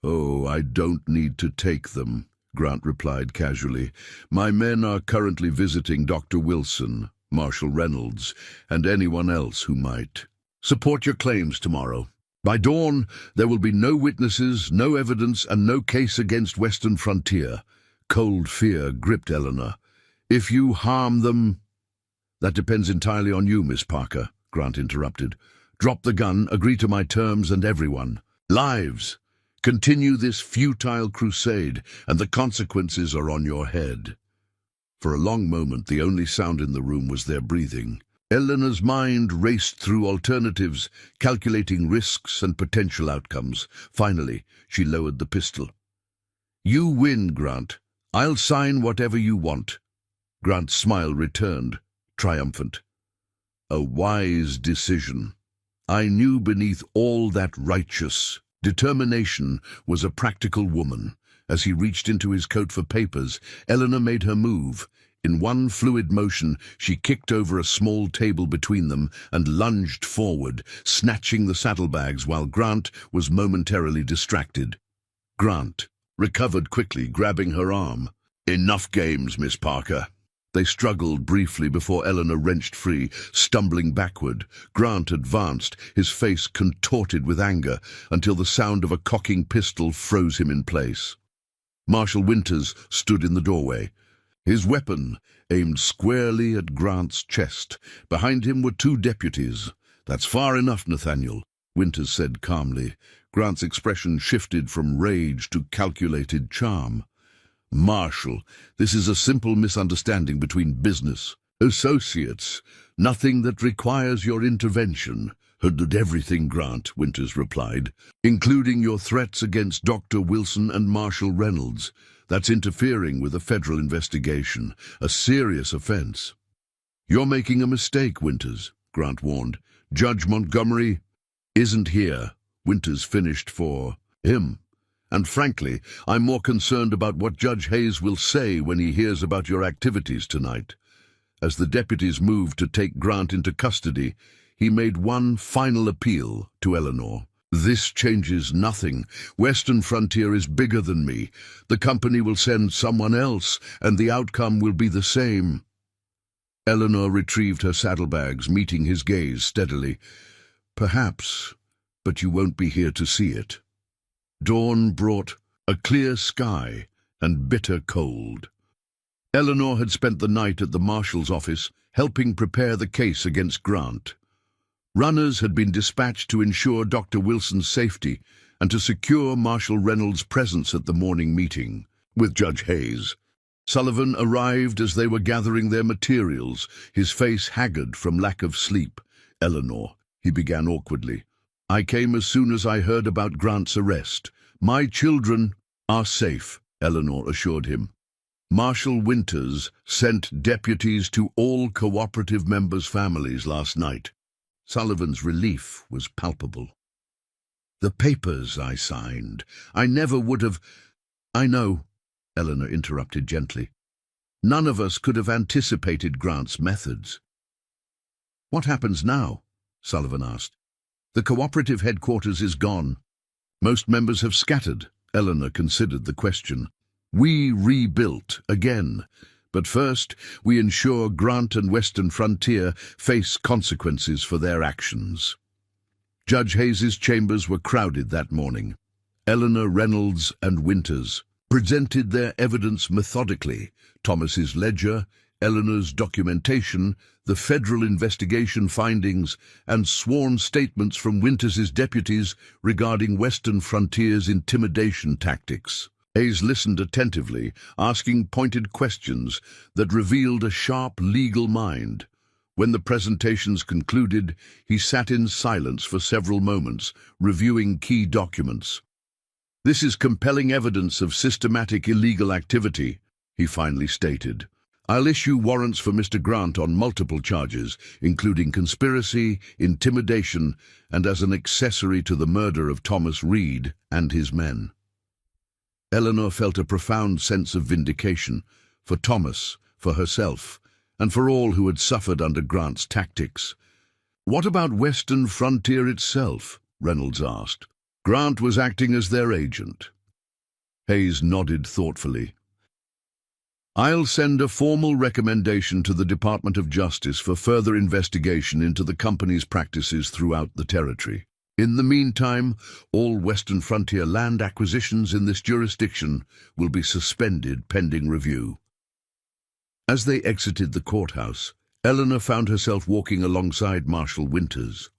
Oh, I don't need to take them, Grant replied casually. My men are currently visiting Dr. Wilson, Marshal Reynolds, and anyone else who might. Support your claims tomorrow. By dawn, there will be no witnesses, no evidence, and no case against Western Frontier. Cold fear gripped Eleanor. If you harm them... That depends entirely on you, Miss Parker, Grant interrupted. Drop the gun, agree to my terms, and everyone. Lives. Continue this futile crusade, and the consequences are on your head. For a long moment, the only sound in the room was their breathing. Eleanor's mind raced through alternatives, calculating risks and potential outcomes. Finally, she lowered the pistol. You win, Grant. I'll sign whatever you want. Grant's smile returned, triumphant. A wise decision. I knew beneath all that righteous determination was a practical woman. As he reached into his coat for papers, Eleanor made her move. In one fluid motion, she kicked over a small table between them and lunged forward, snatching the saddlebags while Grant was momentarily distracted. Grant recovered quickly, grabbing her arm. Enough games, Miss Parker. They struggled briefly before Eleanor wrenched free, stumbling backward. Grant advanced, his face contorted with anger, until the sound of a cocking pistol froze him in place. Marshal Winters stood in the doorway. his weapon aimed squarely at Grant's chest. Behind him were two deputies. "That's far enough, Nathaniel," Winters said calmly. Grant's expression shifted from rage to calculated charm. "Marshal, this is a simple misunderstanding between business associates. Nothing that requires your intervention." "Heard everything, Grant," Winters replied, "including your threats against Dr. Wilson and Marshal Reynolds. That's interfering with a federal investigation, a serious offense." "You're making a mistake, Winters," Grant warned. "Judge Montgomery isn't here." Winters finished for him. "And frankly, I'm more concerned about what Judge Hayes will say when he hears about your activities tonight." As the deputies moved to take Grant into custody, he made one final appeal to Eleanor. "This changes nothing. Western Frontier is bigger than me. The company will send someone else, and the outcome will be the same." Eleanor retrieved her saddlebags, meeting his gaze steadily. "Perhaps, but you won't be here to see it." Dawn brought a clear sky and bitter cold. Eleanor had spent the night at the marshal's office, helping prepare the case against Grant. Runners had been dispatched to ensure Dr. Wilson's safety and to secure Marshal Reynolds' presence at the morning meeting with Judge Hayes. Sullivan arrived as they were gathering their materials, his face haggard from lack of sleep. "Eleanor," he began awkwardly, "I came as soon as I heard about Grant's arrest. My children are safe," Eleanor assured him. "Marshal Winters sent deputies to all cooperative members' families last night." Sullivan's relief was palpable. "The papers I signed. I never would have—" "I know," Eleanor interrupted gently. "None of us could have anticipated Grant's methods." "What happens now?" Sullivan asked. "The cooperative headquarters is gone. Most members have scattered." Eleanor considered the question. "We rebuilt again. But first, we ensure Grant and Western Frontier face consequences for their actions." Judge Hayes's chambers were crowded that morning. Eleanor, Reynolds, and Winters presented their evidence methodically: Thomas's ledger, Eleanor's documentation, the federal investigation findings, and sworn statements from Winters's deputies regarding Western Frontier's intimidation tactics. Hayes listened attentively, asking pointed questions that revealed a sharp legal mind. When the presentations concluded, he sat in silence for several moments, reviewing key documents. "This is compelling evidence of systematic illegal activity," he finally stated. "I'll issue warrants for Mr. Grant on multiple charges, including conspiracy, intimidation, and as an accessory to the murder of Thomas Reed and his men." Eleanor felt a profound sense of vindication, for Thomas, for herself, and for all who had suffered under Grant's tactics. "What about Western Frontier itself?" Reynolds asked. "Grant was acting as their agent." Hayes nodded thoughtfully. "I'll send a formal recommendation to the Department of Justice for further investigation into the company's practices throughout the territory. In the meantime, all Western Frontier land acquisitions in this jurisdiction will be suspended pending review." As they exited the courthouse, Eleanor found herself walking alongside Marshal Winters.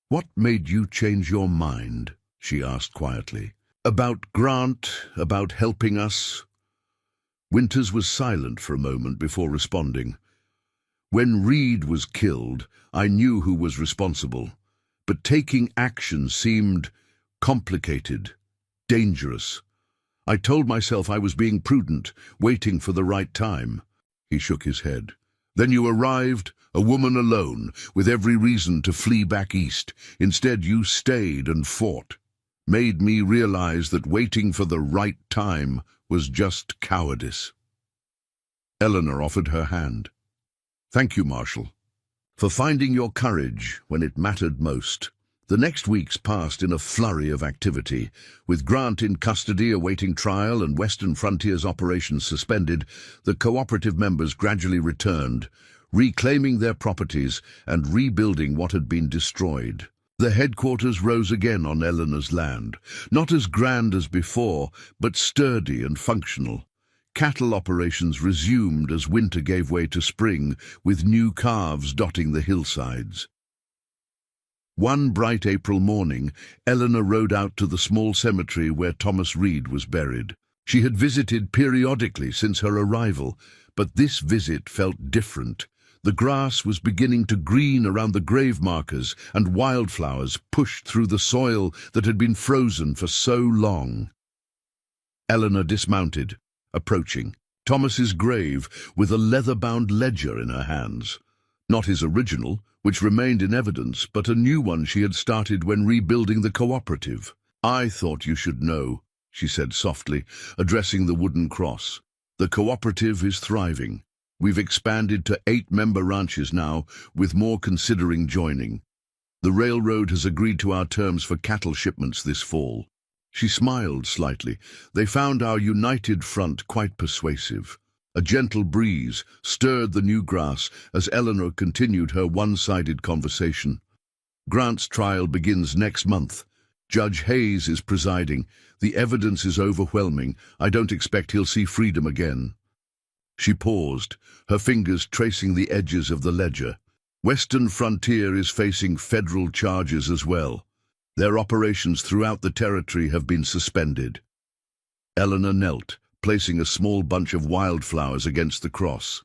"What made you change your mind?" she asked quietly. "About Grant, about helping us?" Winters was silent for a moment before responding. "When Reed was killed, I knew who was responsible. But taking action seemed complicated, dangerous. I told myself I was being prudent, waiting for the right time." He shook his head. "Then you arrived, a woman alone, with every reason to flee back east. Instead, you stayed and fought. Made me realize that waiting for the right time was just cowardice." Eleanor offered her hand. "Thank you, Marshal, for finding your courage when it mattered most." The next weeks passed in a flurry of activity. With Grant in custody awaiting trial and Western Frontier's operations suspended, the cooperative members gradually returned, reclaiming their properties and rebuilding what had been destroyed. The headquarters rose again on Eleanor's land, not as grand as before, but sturdy and functional. Cattle operations resumed as winter gave way to spring, with new calves dotting the hillsides. One bright April morning, Eleanor rode out to the small cemetery where Thomas Reed was buried. She had visited periodically since her arrival, but this visit felt different. The grass was beginning to green around the grave markers, and wildflowers pushed through the soil that had been frozen for so long. Eleanor dismounted, approaching Thomas's grave with a leather-bound ledger in her hands. Not his original, which remained in evidence, but a new one she had started when rebuilding the cooperative. "I thought you should know," she said softly, addressing the wooden cross. "The cooperative is thriving. We've expanded to 8-member ranches now, with more considering joining. The railroad has agreed to our terms for cattle shipments this fall." She smiled slightly. They found our united front quite persuasive. A gentle breeze stirred the new grass as Eleanor continued her one-sided conversation. "Grant's trial begins next month. Judge Hayes is presiding. The evidence is overwhelming. I don't expect he'll see freedom again." She paused, her fingers tracing the edges of the ledger. "Western Frontier is facing federal charges as well. Their operations throughout the territory have been suspended." Eleanor knelt, placing a small bunch of wildflowers against the cross.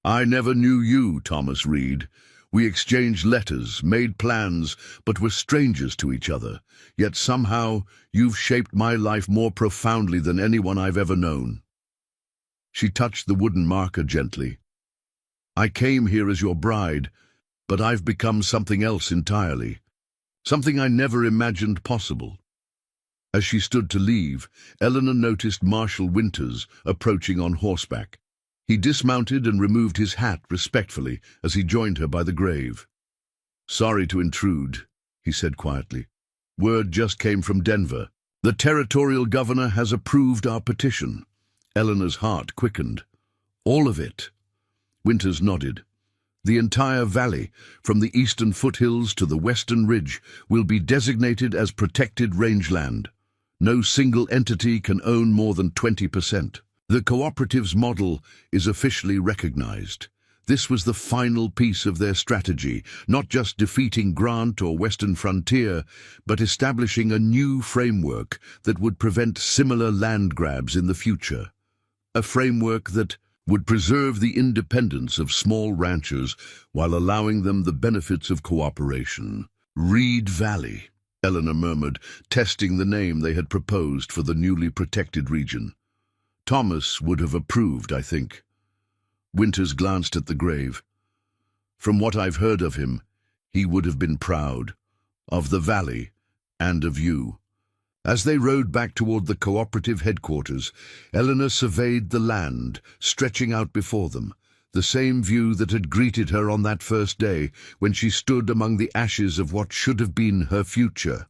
"I never knew you, Thomas Reed. We exchanged letters, made plans, but were strangers to each other. Yet somehow you've shaped my life more profoundly than anyone I've ever known." She touched the wooden marker gently. "I came here as your bride, but I've become something else entirely. Something I never imagined possible." As she stood to leave, Eleanor noticed Marshal Winters approaching on horseback. He dismounted and removed his hat respectfully as he joined her by the grave. "Sorry to intrude," he said quietly. "Word just came from Denver. The territorial governor has approved our petition." Eleanor's heart quickened. "All of it?" Winters nodded. "The entire valley, from the eastern foothills to the western ridge, will be designated as protected rangeland. No single entity can own more than 20%. The cooperative's model is officially recognized. This was the final piece of their strategy, not just defeating Grant or Western Frontier, but establishing a new framework that would prevent similar land grabs in the future. A framework that would preserve the independence of small ranchers while allowing them the benefits of cooperation. "Reed Valley," Eleanor murmured, testing the name they had proposed for the newly protected region. "Thomas would have approved, I think." Winters glanced at the grave. "From what I've heard of him, he would have been proud of the valley and of you." As they rode back toward the cooperative headquarters, Eleanor surveyed the land stretching out before them, the same view that had greeted her on that first day when she stood among the ashes of what should have been her future.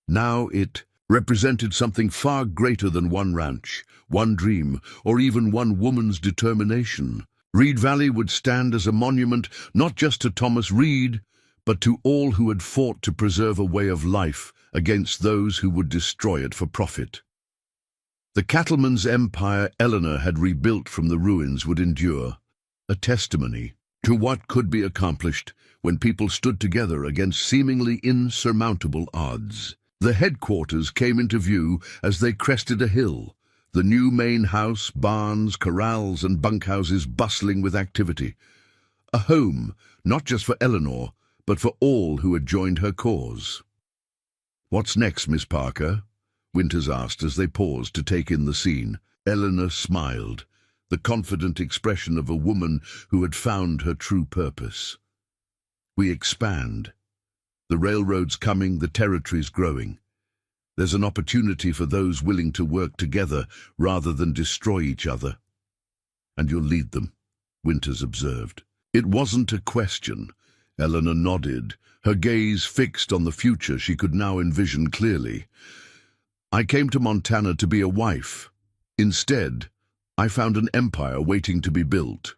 Now it represented something far greater than one ranch, one dream, or even one woman's determination. Reed Valley would stand as a monument not just to Thomas Reed, but to all who had fought to preserve a way of life against those who would destroy it for profit. The cattleman's empire Eleanor had rebuilt from the ruins would endure, a testimony to what could be accomplished when people stood together against seemingly insurmountable odds. The headquarters came into view as they crested a hill, the new main house, barns, corrals, and bunkhouses bustling with activity. A home, not just for Eleanor, but for all who had joined her cause. "What's next, Miss Parker?" Winters asked as they paused to take in the scene. Eleanor smiled, the confident expression of a woman who had found her true purpose. "We expand. The railroad's coming, the territory's growing. There's an opportunity for those willing to work together rather than destroy each other." "And you'll lead them," Winters observed. It wasn't a question. Eleanor nodded, her gaze fixed on the future she could now envision clearly. "I came to Montana to be a wife. Instead, I found an empire waiting to be built."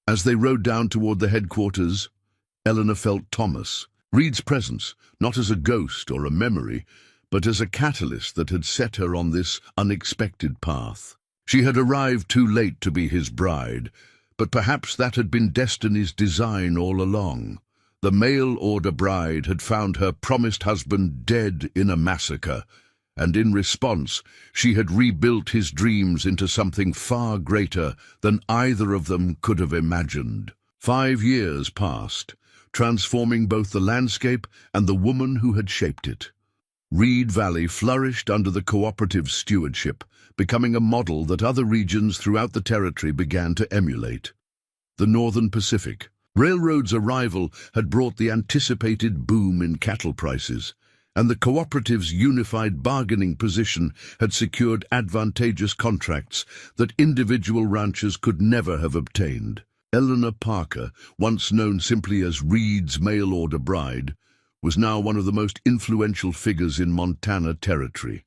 As they rode down toward the headquarters, Eleanor felt Thomas Reed's presence, not as a ghost or a memory, but as a catalyst that had set her on this unexpected path. She had arrived too late to be his bride, but perhaps that had been destiny's design all along. The mail-order bride had found her promised husband dead in a massacre, and in response, she had rebuilt his dreams into something far greater than either of them could have imagined. 5 years passed, transforming both the landscape and the woman who had shaped it. Reed Valley flourished under the cooperative's stewardship, becoming a model that other regions throughout the territory began to emulate. The Northern Pacific. Railroad's arrival had brought the anticipated boom in cattle prices, and the cooperative's unified bargaining position had secured advantageous contracts that individual ranchers could never have obtained. Eleanor Parker, once known simply as Reed's mail-order bride, was now one of the most influential figures in Montana Territory.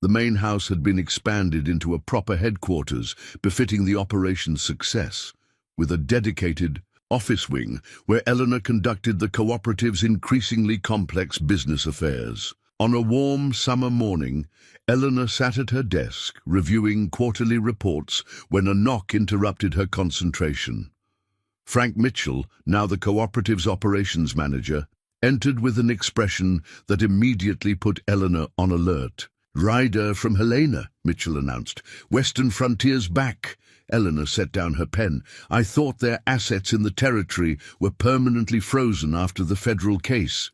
The main house had been expanded into a proper headquarters befitting the operation's success, with a dedicated office wing where Eleanor conducted the cooperative's increasingly complex business affairs. On a warm summer morning, Eleanor sat at her desk reviewing quarterly reports when a knock interrupted her concentration. Frank Mitchell, now the cooperative's operations manager, entered with an expression that immediately put Eleanor on alert. "Rider from Helena," Mitchell announced. "Western Frontier's back." Eleanor set down her pen. "I thought their assets in the territory were permanently frozen after the federal case."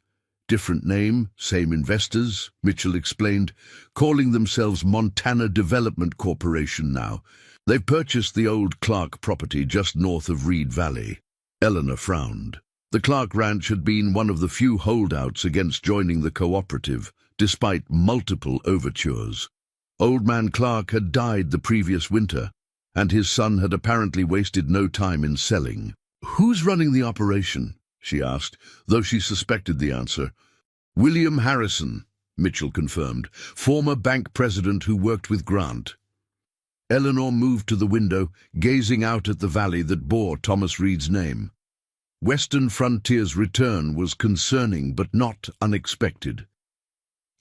"Different name, same investors," Mitchell explained, "calling themselves Montana Development Corporation now. They've purchased the old Clark property just north of Reed Valley." Eleanor frowned. The Clark Ranch had been one of the few holdouts against joining the cooperative, despite multiple overtures. Old Man Clark had died the previous winter, and his son had apparently wasted no time in selling. "Who's running the operation?" she asked, though she suspected the answer. "William Harrison," Mitchell confirmed, "former bank president who worked with Grant." Eleanor moved to the window, gazing out at the valley that bore Thomas Reed's name. Western Frontier's return was concerning but not unexpected.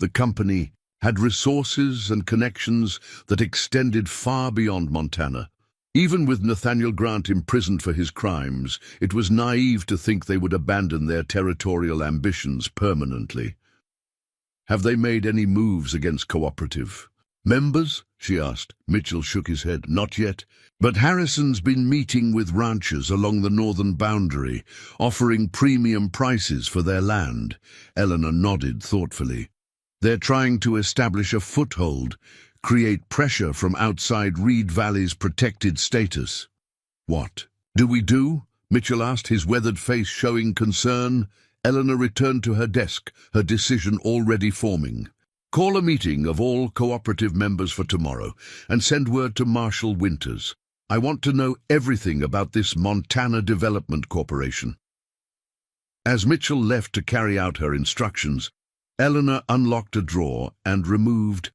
The company had resources and connections that extended far beyond Montana. Even with Nathaniel Grant imprisoned for his crimes, it was naive to think they would abandon their territorial ambitions permanently. "Have they made any moves against cooperative members?" she asked. Mitchell shook his head. "Not yet. But Harrison's been meeting with ranchers along the northern boundary, offering premium prices for their land." Eleanor nodded thoughtfully. "They're trying to establish a foothold, create pressure from outside Reed Valley's protected status." "What do we do?" Mitchell asked, his weathered face showing concern. Eleanor returned to her desk, her decision already forming. "Call a meeting of all cooperative members for tomorrow and send word to Marshal Winters. I want to know everything about this Montana Development Corporation." As Mitchell left to carry out her instructions, Eleanor unlocked a drawer and removed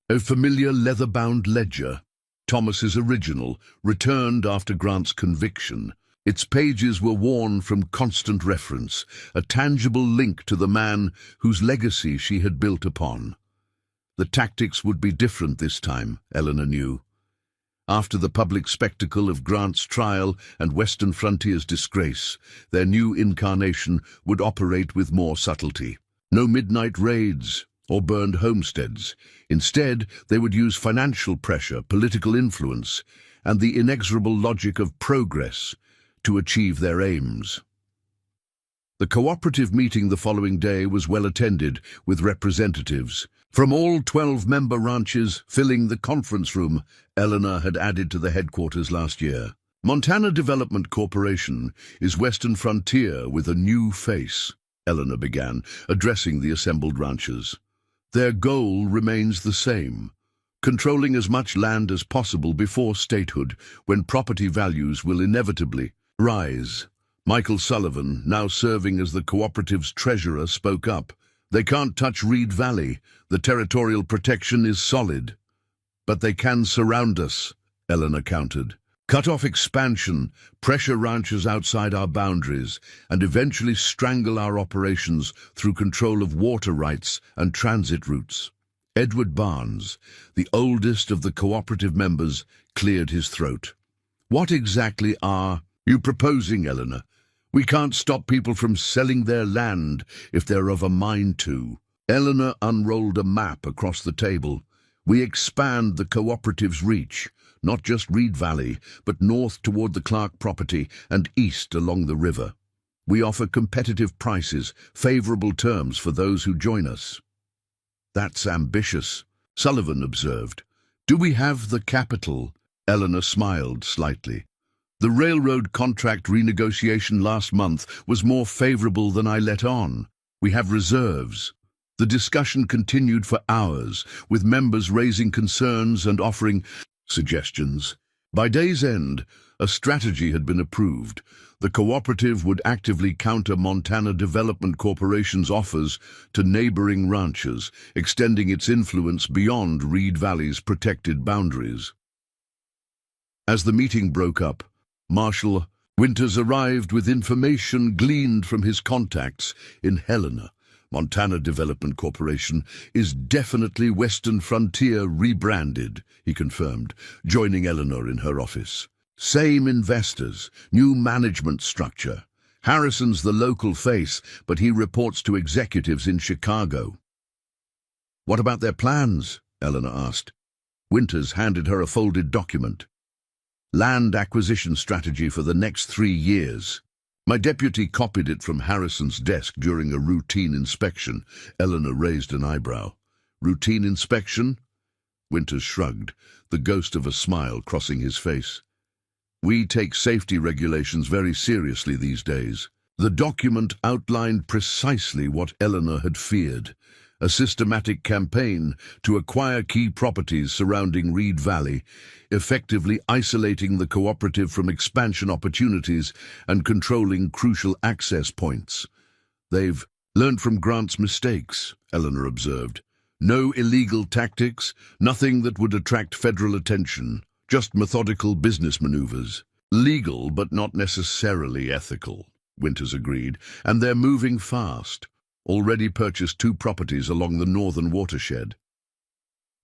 a familiar leather-bound ledger, Thomas's original, returned after Grant's conviction. Its pages were worn from constant reference, a tangible link to the man whose legacy she had built upon. The tactics would be different this time, Eleanor knew. After the public spectacle of Grant's trial and Western Frontier's disgrace, their new incarnation would operate with more subtlety. No midnight raids or burned homesteads. Instead, they would use financial pressure, political influence, and the inexorable logic of progress to achieve their aims. The cooperative meeting the following day was well attended, with representatives from all 12-member ranches filling the conference room Eleanor had added to the headquarters last year. Montana Development Corporation is Western Frontier with a new face, Eleanor began, addressing the assembled ranchers. Their goal remains the same, controlling as much land as possible before statehood, when property values will inevitably rise. Michael Sullivan, now serving as the cooperative's treasurer, spoke up. "They can't touch Reed Valley. The territorial protection is solid." "But they can surround us," Eleanor countered. "Cut off expansion, pressure ranchers outside our boundaries, and eventually strangle our operations through control of water rights and transit routes." Edward Barnes, the oldest of the cooperative members, cleared his throat. "What exactly are you proposing, Eleanor? We can't stop people from selling their land if they're of a mind to." Eleanor unrolled a map across the table. "We expand the cooperative's reach, not just Reed Valley, but north toward the Clark property and east along the river. We offer competitive prices, favorable terms for those who join us." "That's ambitious," Sullivan observed. "Do we have the capital?" Eleanor smiled slightly. "The railroad contract renegotiation last month was more favorable than I let on. We have reserves." The discussion continued for hours, with members raising concerns and offering suggestions. By day's end, a strategy had been approved. The cooperative would actively counter Montana Development Corporation's offers to neighboring ranches, extending its influence beyond Reed Valley's protected boundaries. As the meeting broke up, Marshal Winters arrived with information gleaned from his contacts in Helena. Montana Development Corporation is definitely Western Frontier rebranded, he confirmed, joining Eleanor in her office. "Same investors, new management structure. Harrison's the local face, but he reports to executives in Chicago." "What about their plans?" Eleanor asked. Winters handed her a folded document. "Land acquisition strategy for the next 3 years. My deputy copied it from Harrison's desk during a routine inspection." Eleanor raised an eyebrow. "Routine inspection?" Winters shrugged, the ghost of a smile crossing his face. "We take safety regulations very seriously these days." The document outlined precisely what Eleanor had feared: a systematic campaign to acquire key properties surrounding Reed Valley, effectively isolating the cooperative from expansion opportunities and controlling crucial access points. "They've learned from Grant's mistakes," Eleanor observed. "No illegal tactics, nothing that would attract federal attention, just methodical business maneuvers. Legal, but not necessarily ethical," Winters agreed, "and they're moving fast. Already purchased 2 properties along the northern watershed."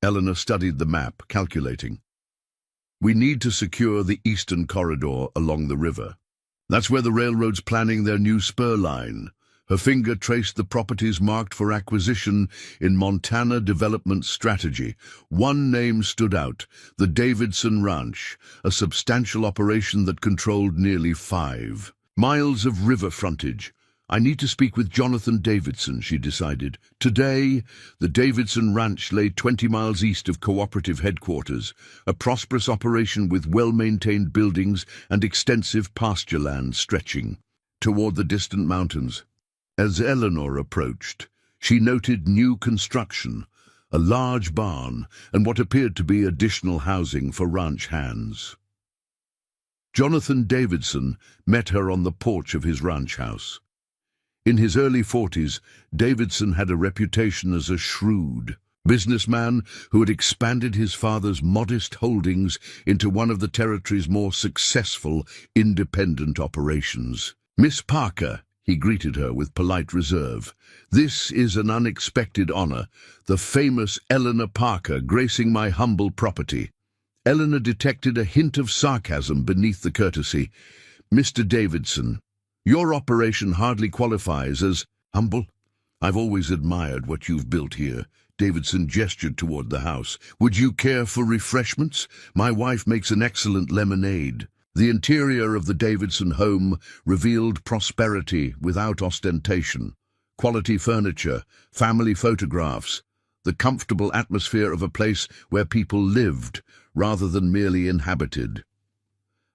Eleanor studied the map, calculating. "We need to secure the eastern corridor along the river. That's where the railroad's planning their new spur line." Her finger traced the properties marked for acquisition in Montana Development Strategy. One name stood out: the Davidson Ranch, a substantial operation that controlled nearly 5 miles of river frontage. "I need to speak with Jonathan Davidson," she decided. Today, the Davidson Ranch lay 20 miles east of cooperative headquarters, a prosperous operation with well-maintained buildings and extensive pasture land stretching toward the distant mountains. As Eleanor approached, she noted new construction, a large barn, and what appeared to be additional housing for ranch hands. Jonathan Davidson met her on the porch of his ranch house. In his early 40s, Davidson had a reputation as a shrewd businessman who had expanded his father's modest holdings into one of the territory's more successful independent operations. "Miss Parker," he greeted her with polite reserve. "This is an unexpected honor, the famous Eleanor Parker gracing my humble property." Eleanor detected a hint of sarcasm beneath the courtesy. "Mr. Davidson, your operation hardly qualifies as humble. I've always admired what you've built here." Davidson gestured toward the house. "Would you care for refreshments? My wife makes an excellent lemonade." The interior of the Davidson home revealed prosperity without ostentation. Quality furniture, family photographs, the comfortable atmosphere of a place where people lived rather than merely inhabited.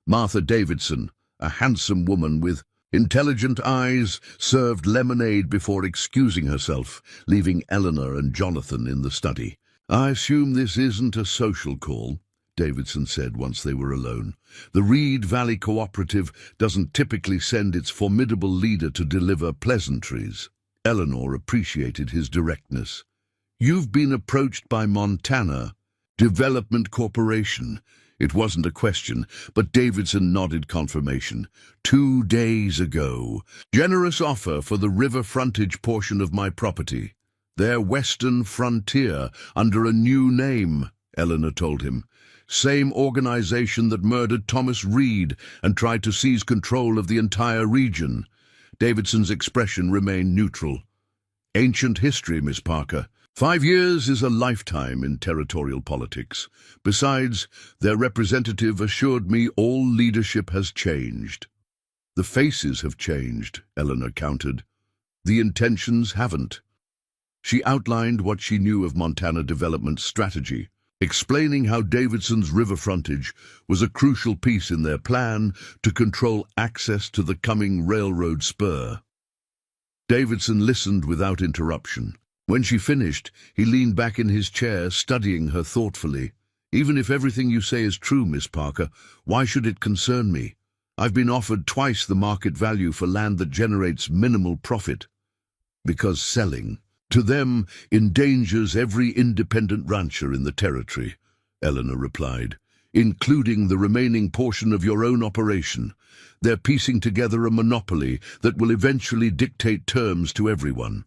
Martha Davidson, a handsome woman with intelligent eyes, served lemonade before excusing herself, leaving Eleanor and Jonathan in the study. "I assume this isn't a social call," Davidson said once they were alone. "The Reed Valley Cooperative doesn't typically send its formidable leader to deliver pleasantries." Eleanor appreciated his directness. "You've been approached by Montana Development Corporation." It wasn't a question, but Davidson nodded confirmation. 2 days ago. "Generous offer for the river frontage portion of my property." Their western frontier, under a new name, Eleanor told him. Same organization that murdered Thomas Reed and tried to seize control of the entire region. Davidson's expression remained neutral. Ancient history, Miss Parker. 5 years is a lifetime in territorial politics. Besides, their representative assured me all leadership has changed. The faces have changed, Eleanor countered. The intentions haven't. She outlined what she knew of Montana Development's strategy, explaining how Davidson's river frontage was a crucial piece in their plan to control access to the coming railroad spur. Davidson listened without interruption. When she finished, he leaned back in his chair, studying her thoughtfully. Even if everything you say is true, Miss Parker, why should it concern me? I've been offered twice the market value for land that generates minimal profit. Because selling, to them, endangers every independent rancher in the territory, Eleanor replied, including the remaining portion of your own operation. They're piecing together a monopoly that will eventually dictate terms to everyone.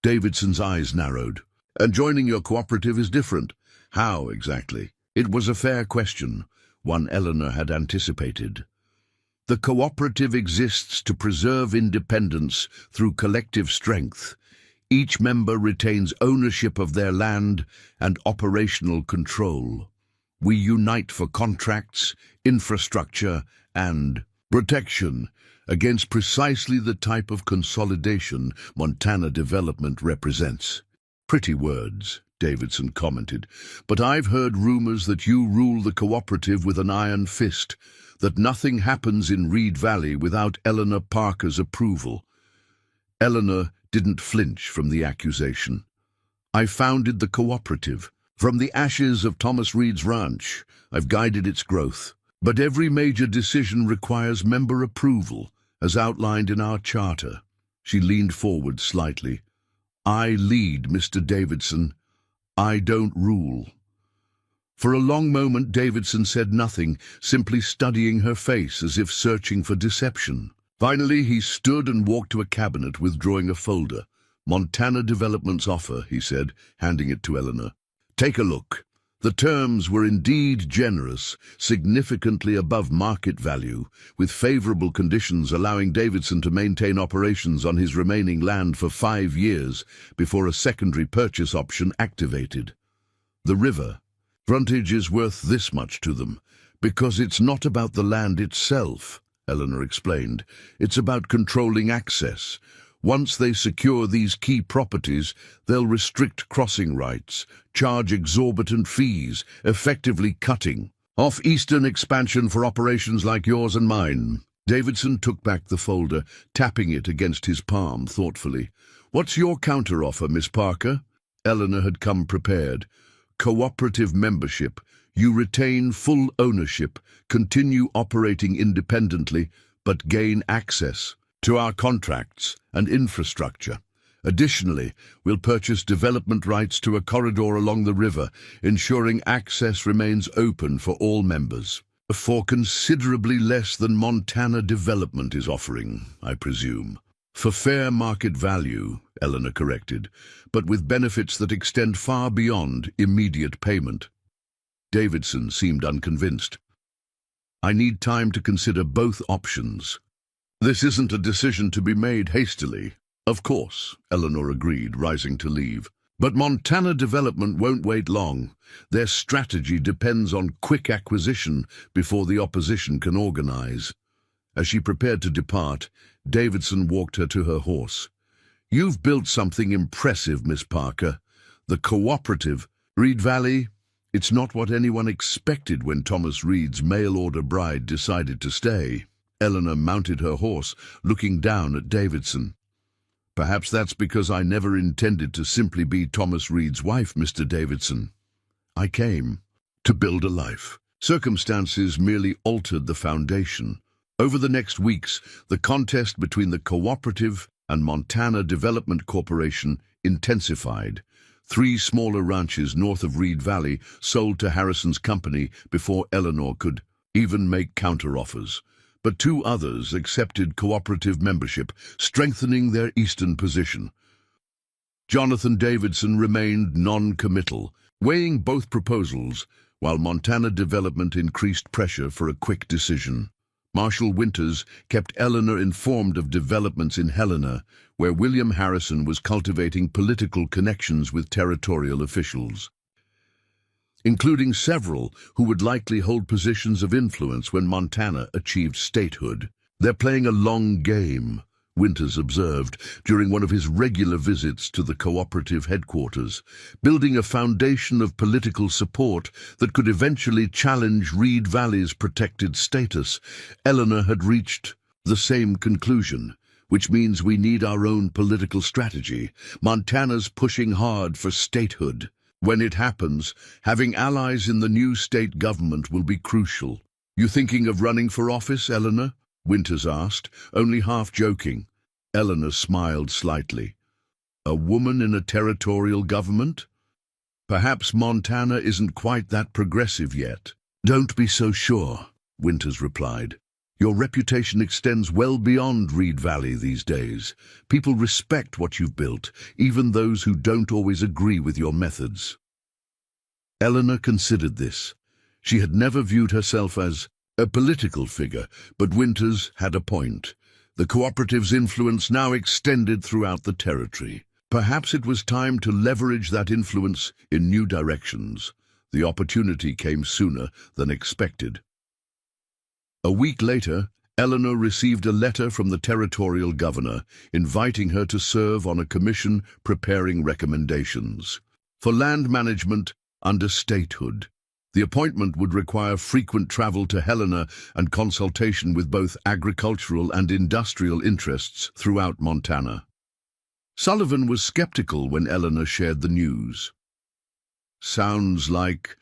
Davidson's eyes narrowed. And joining your cooperative is different. How exactly? It was a fair question, one Eleanor had anticipated. The cooperative exists to preserve independence through collective strength. Each member retains ownership of their land and operational control. We unite for contracts, infrastructure, and protection against precisely the type of consolidation Montana Development represents. Pretty words, Davidson commented, but I've heard rumors that you rule the cooperative with an iron fist, that nothing happens in Reed Valley without Eleanor Parker's approval. Eleanor didn't flinch from the accusation. I founded the cooperative. From the ashes of Thomas Reed's ranch, I've guided its growth. But every major decision requires member approval, as outlined in our charter. She leaned forward slightly. I lead, Mr. Davidson. I don't rule. For a long moment, Davidson said nothing, simply studying her face as if searching for deception. Finally, he stood and walked to a cabinet, withdrawing a folder. Montana Development's offer, he said, handing it to Eleanor. Take a look. The terms were indeed generous, significantly above market value, with favorable conditions allowing Davidson to maintain operations on his remaining land for 5 years before a secondary purchase option activated. The river frontage is worth this much to them, because it's not about the land itself, Eleanor explained. It's about controlling access. Once they secure these key properties, they'll restrict crossing rights, charge exorbitant fees, effectively cutting off eastern expansion for operations like yours and mine. Davidson took back the folder, tapping it against his palm thoughtfully. What's your counteroffer, Miss Parker? Eleanor had come prepared. Cooperative membership. You retain full ownership, continue operating independently, but gain access to our contracts and infrastructure. Additionally, we'll purchase development rights to a corridor along the river, ensuring access remains open for all members. For considerably less than Montana Development is offering, I presume. For fair market value, Eleanor corrected, but with benefits that extend far beyond immediate payment. Davidson seemed unconvinced. I need time to consider both options. This isn't a decision to be made hastily. Of course, Eleanor agreed, rising to leave. But Montana Development won't wait long. Their strategy depends on quick acquisition before the opposition can organize. As she prepared to depart, Davidson walked her to her horse. You've built something impressive, Miss Parker. The cooperative, Reed Valley, it's not what anyone expected when Thomas Reed's mail-order bride decided to stay. Eleanor mounted her horse, looking down at Davidson. Perhaps that's because I never intended to simply be Thomas Reed's wife, Mr. Davidson. I came to build a life. Circumstances merely altered the foundation. Over the next weeks, the contest between the cooperative and Montana Development Corporation intensified. 3 smaller ranches north of Reed Valley sold to Harrison's company before Eleanor could even make counteroffers. But 2 others accepted cooperative membership, strengthening their eastern position. Jonathan Davidson remained non-committal, weighing both proposals, while Montana development increased pressure for a quick decision. Marshal Winters kept Eleanor informed of developments in Helena, where William Harrison was cultivating political connections with territorial officials, including several who would likely hold positions of influence when Montana achieved statehood. "They're playing a long game," Winters observed during one of his regular visits to the cooperative headquarters, building a foundation of political support that could eventually challenge Reed Valley's protected status. Eleanor had reached the same conclusion, which means we need our own political strategy. Montana's pushing hard for statehood. When it happens, having allies in the new state government will be crucial. "You thinking of running for office, Eleanor?" Winters asked, only half joking. Eleanor smiled slightly. "A woman in a territorial government? Perhaps Montana isn't quite that progressive yet." "Don't be so sure," Winters replied. "Your reputation extends well beyond Reed Valley these days. People respect what you've built, even those who don't always agree with your methods." Eleanor considered this. She had never viewed herself as a political figure, but Winters had a point. The cooperative's influence now extended throughout the territory. Perhaps it was time to leverage that influence in new directions. The opportunity came sooner than expected. A week later, Eleanor received a letter from the territorial governor inviting her to serve on a commission preparing recommendations for land management under statehood. The appointment would require frequent travel to Helena and consultation with both agricultural and industrial interests throughout Montana. Sullivan was skeptical when Eleanor shared the news. "Sounds like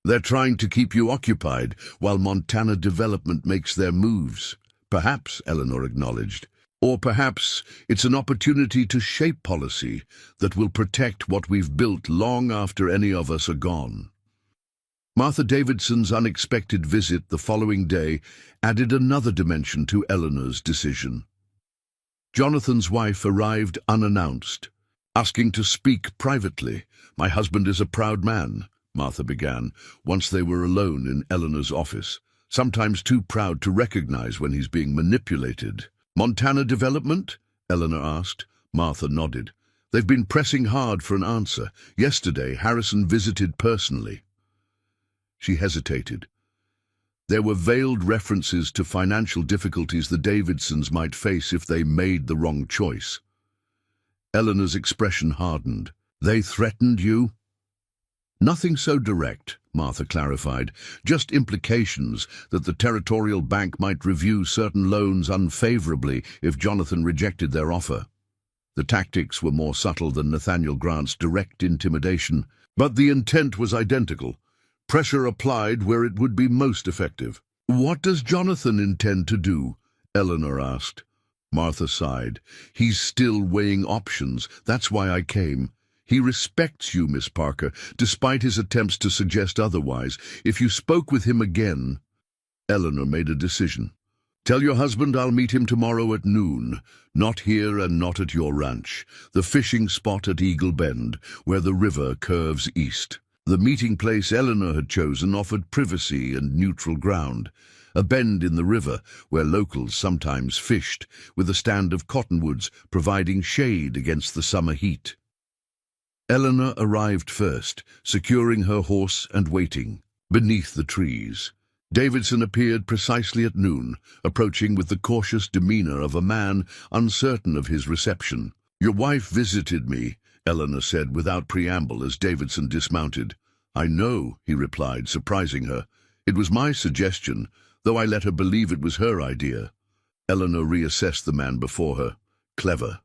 they're trying to keep you occupied while Montana development makes their moves." "Perhaps," Eleanor acknowledged. "Or perhaps it's an opportunity to shape policy that will protect what we've built long after any of us are gone." Martha Davidson's unexpected visit the following day added another dimension to Eleanor's decision. Jonathan's wife arrived unannounced, asking to speak privately. "My husband is a proud man," Martha began, once they were alone in Eleanor's office, "sometimes too proud to recognize when he's being manipulated." "Montana development?" Eleanor asked. Martha nodded. "They've been pressing hard for an answer. Yesterday, Harrison visited personally." She hesitated. There were veiled references to financial difficulties the Davidsons might face if they made the wrong choice. Eleanor's expression hardened. "They threatened you?" "Nothing so direct," Martha clarified, "just implications that the Territorial Bank might review certain loans unfavorably if Jonathan rejected their offer." The tactics were more subtle than Nathaniel Grant's direct intimidation, but the intent was identical. Pressure applied where it would be most effective. "What does Jonathan intend to do?" Eleanor asked. Martha sighed. "He's still weighing options. That's why I came. He respects you, Miss Parker, despite his attempts to suggest otherwise. If you spoke with him again—" Eleanor made a decision. "Tell your husband I'll meet him tomorrow at noon. Not here and not at your ranch. The fishing spot at Eagle Bend, where the river curves east." The meeting place Eleanor had chosen offered privacy and neutral ground, a bend in the river where locals sometimes fished, with a stand of cottonwoods providing shade against the summer heat. Eleanor arrived first, securing her horse and waiting beneath the trees. Davidson appeared precisely at noon, approaching with the cautious demeanor of a man uncertain of his reception. "Your wife visited me," Eleanor said without preamble as Davidson dismounted. "I know," he replied, surprising her. "It was my suggestion, though I let her believe it was her idea." Eleanor reassessed the man before her. "Clever."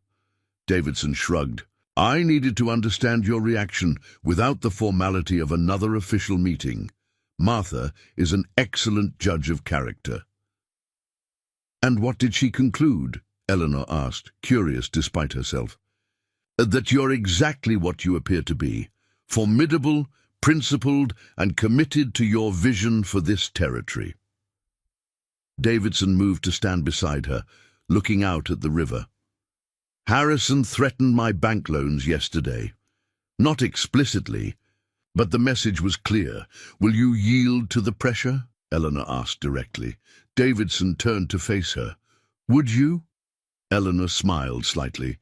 Davidson shrugged. "I needed to understand your reaction without the formality of another official meeting. Martha is an excellent judge of character." "And what did she conclude?" Eleanor asked, curious despite herself. "That you're exactly what you appear to be, formidable, principled, and committed to your vision for this territory." Davidson moved to stand beside her, looking out at the river. Harrison threatened my bank loans yesterday. Not explicitly, but the message was clear. Will you yield to the pressure? Eleanor asked directly. Davidson turned to face her. Would you? Eleanor smiled slightly.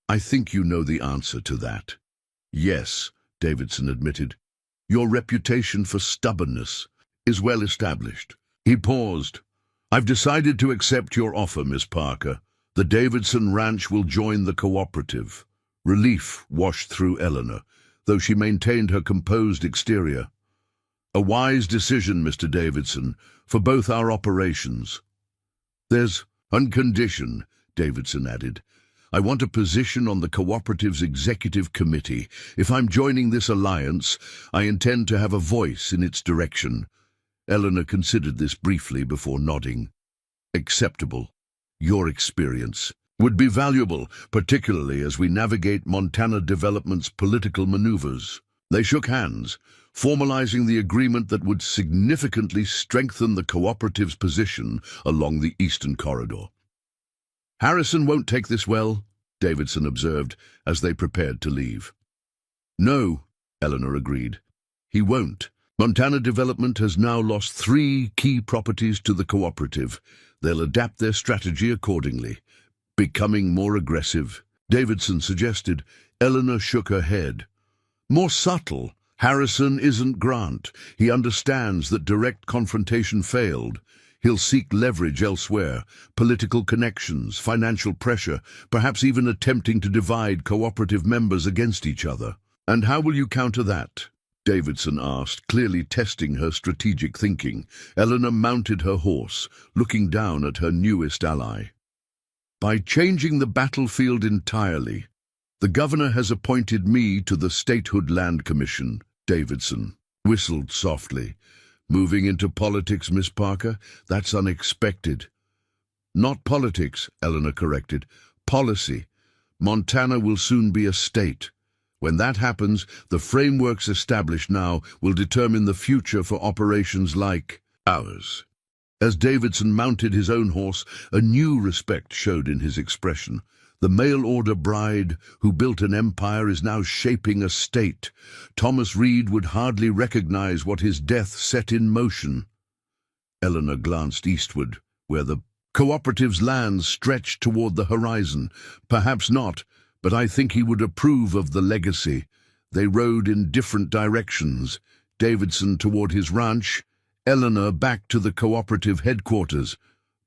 I think you know the answer to that. Yes, Davidson admitted. Your reputation for stubbornness is well established. He paused. I've decided to accept your offer, Miss Parker. The Davidson Ranch will join the cooperative. Relief washed through Eleanor, though she maintained her composed exterior. A wise decision, Mr. Davidson, for both our operations. There's one condition, Davidson added. I want a position on the cooperative's executive committee. If I'm joining this alliance, I intend to have a voice in its direction. Eleanor considered this briefly before nodding. Acceptable. Your experience would be valuable, particularly as we navigate Montana Development's political maneuvers. They shook hands, formalizing the agreement that would significantly strengthen the cooperative's position along the Eastern Corridor. Harrison won't take this well, Davidson observed as they prepared to leave. No, Eleanor agreed. He won't. Montana Development has now lost 3 key properties to the cooperative. They'll adapt their strategy accordingly. Becoming more aggressive, Davidson suggested. Eleanor shook her head. More subtle. Harrison isn't Grant. He understands that direct confrontation failed. He'll seek leverage elsewhere, political connections, financial pressure, perhaps even attempting to divide cooperative members against each other. And how will you counter that? Davidson asked, clearly testing her strategic thinking. Eleanor mounted her horse, looking down at her newest ally. By changing the battlefield entirely. The governor has appointed me to the Statehood Land Commission, Davidson whistled softly. Moving into politics, Miss Parker? That's unexpected. Not politics, Eleanor corrected. Policy. Montana will soon be a state. When that happens, the frameworks established now will determine the future for operations like ours. As Davidson mounted his own horse, a new respect showed in his expression. The mail-order bride who built an empire is now shaping a state. Thomas Reed would hardly recognize what his death set in motion. Eleanor glanced eastward, where the cooperative's lands stretched toward the horizon. Perhaps not, but I think he would approve of the legacy. They rode in different directions, Davidson toward his ranch, Eleanor back to the cooperative headquarters.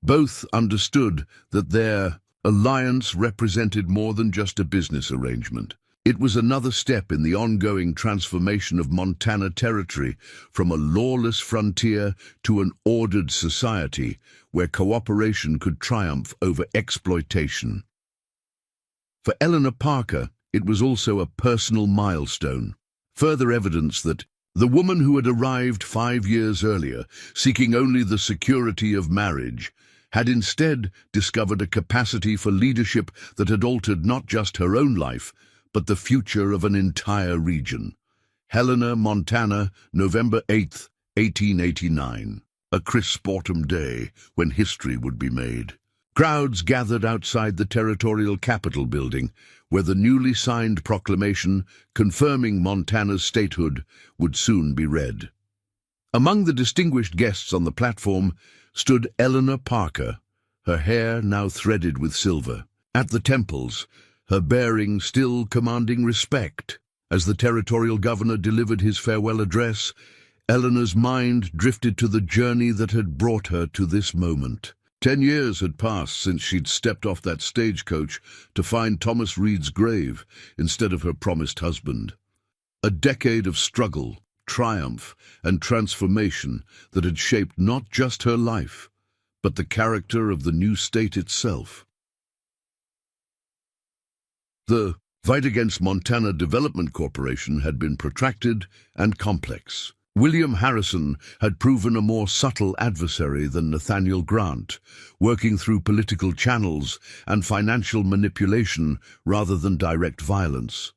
Both understood that their alliance represented more than just a business arrangement. It was another step in the ongoing transformation of Montana Territory from a lawless frontier to an ordered society where cooperation could triumph over exploitation. For Eleanor Parker, it was also a personal milestone, further evidence that the woman who had arrived 5 years earlier, seeking only the security of marriage, had instead discovered a capacity for leadership that had altered not just her own life, but the future of an entire region. Helena, Montana, November 8th, 1889. A crisp autumn day when history would be made. Crowds gathered outside the Territorial Capitol building, where the newly signed proclamation confirming Montana's statehood would soon be read. Among the distinguished guests on the platform stood Eleanor Parker, her hair now threaded with silver. At the temples, her bearing still commanding respect. As the territorial governor delivered his farewell address, Eleanor's mind drifted to the journey that had brought her to this moment. 10 years had passed since she'd stepped off that stagecoach to find Thomas Reed's grave instead of her promised husband. A decade of struggle, triumph, and transformation that had shaped not just her life, but the character of the new state itself. The fight against Montana Development Corporation had been protracted and complex. William Harrison had proven a more subtle adversary than Nathaniel Grant, working through political channels and financial manipulation rather than direct violence.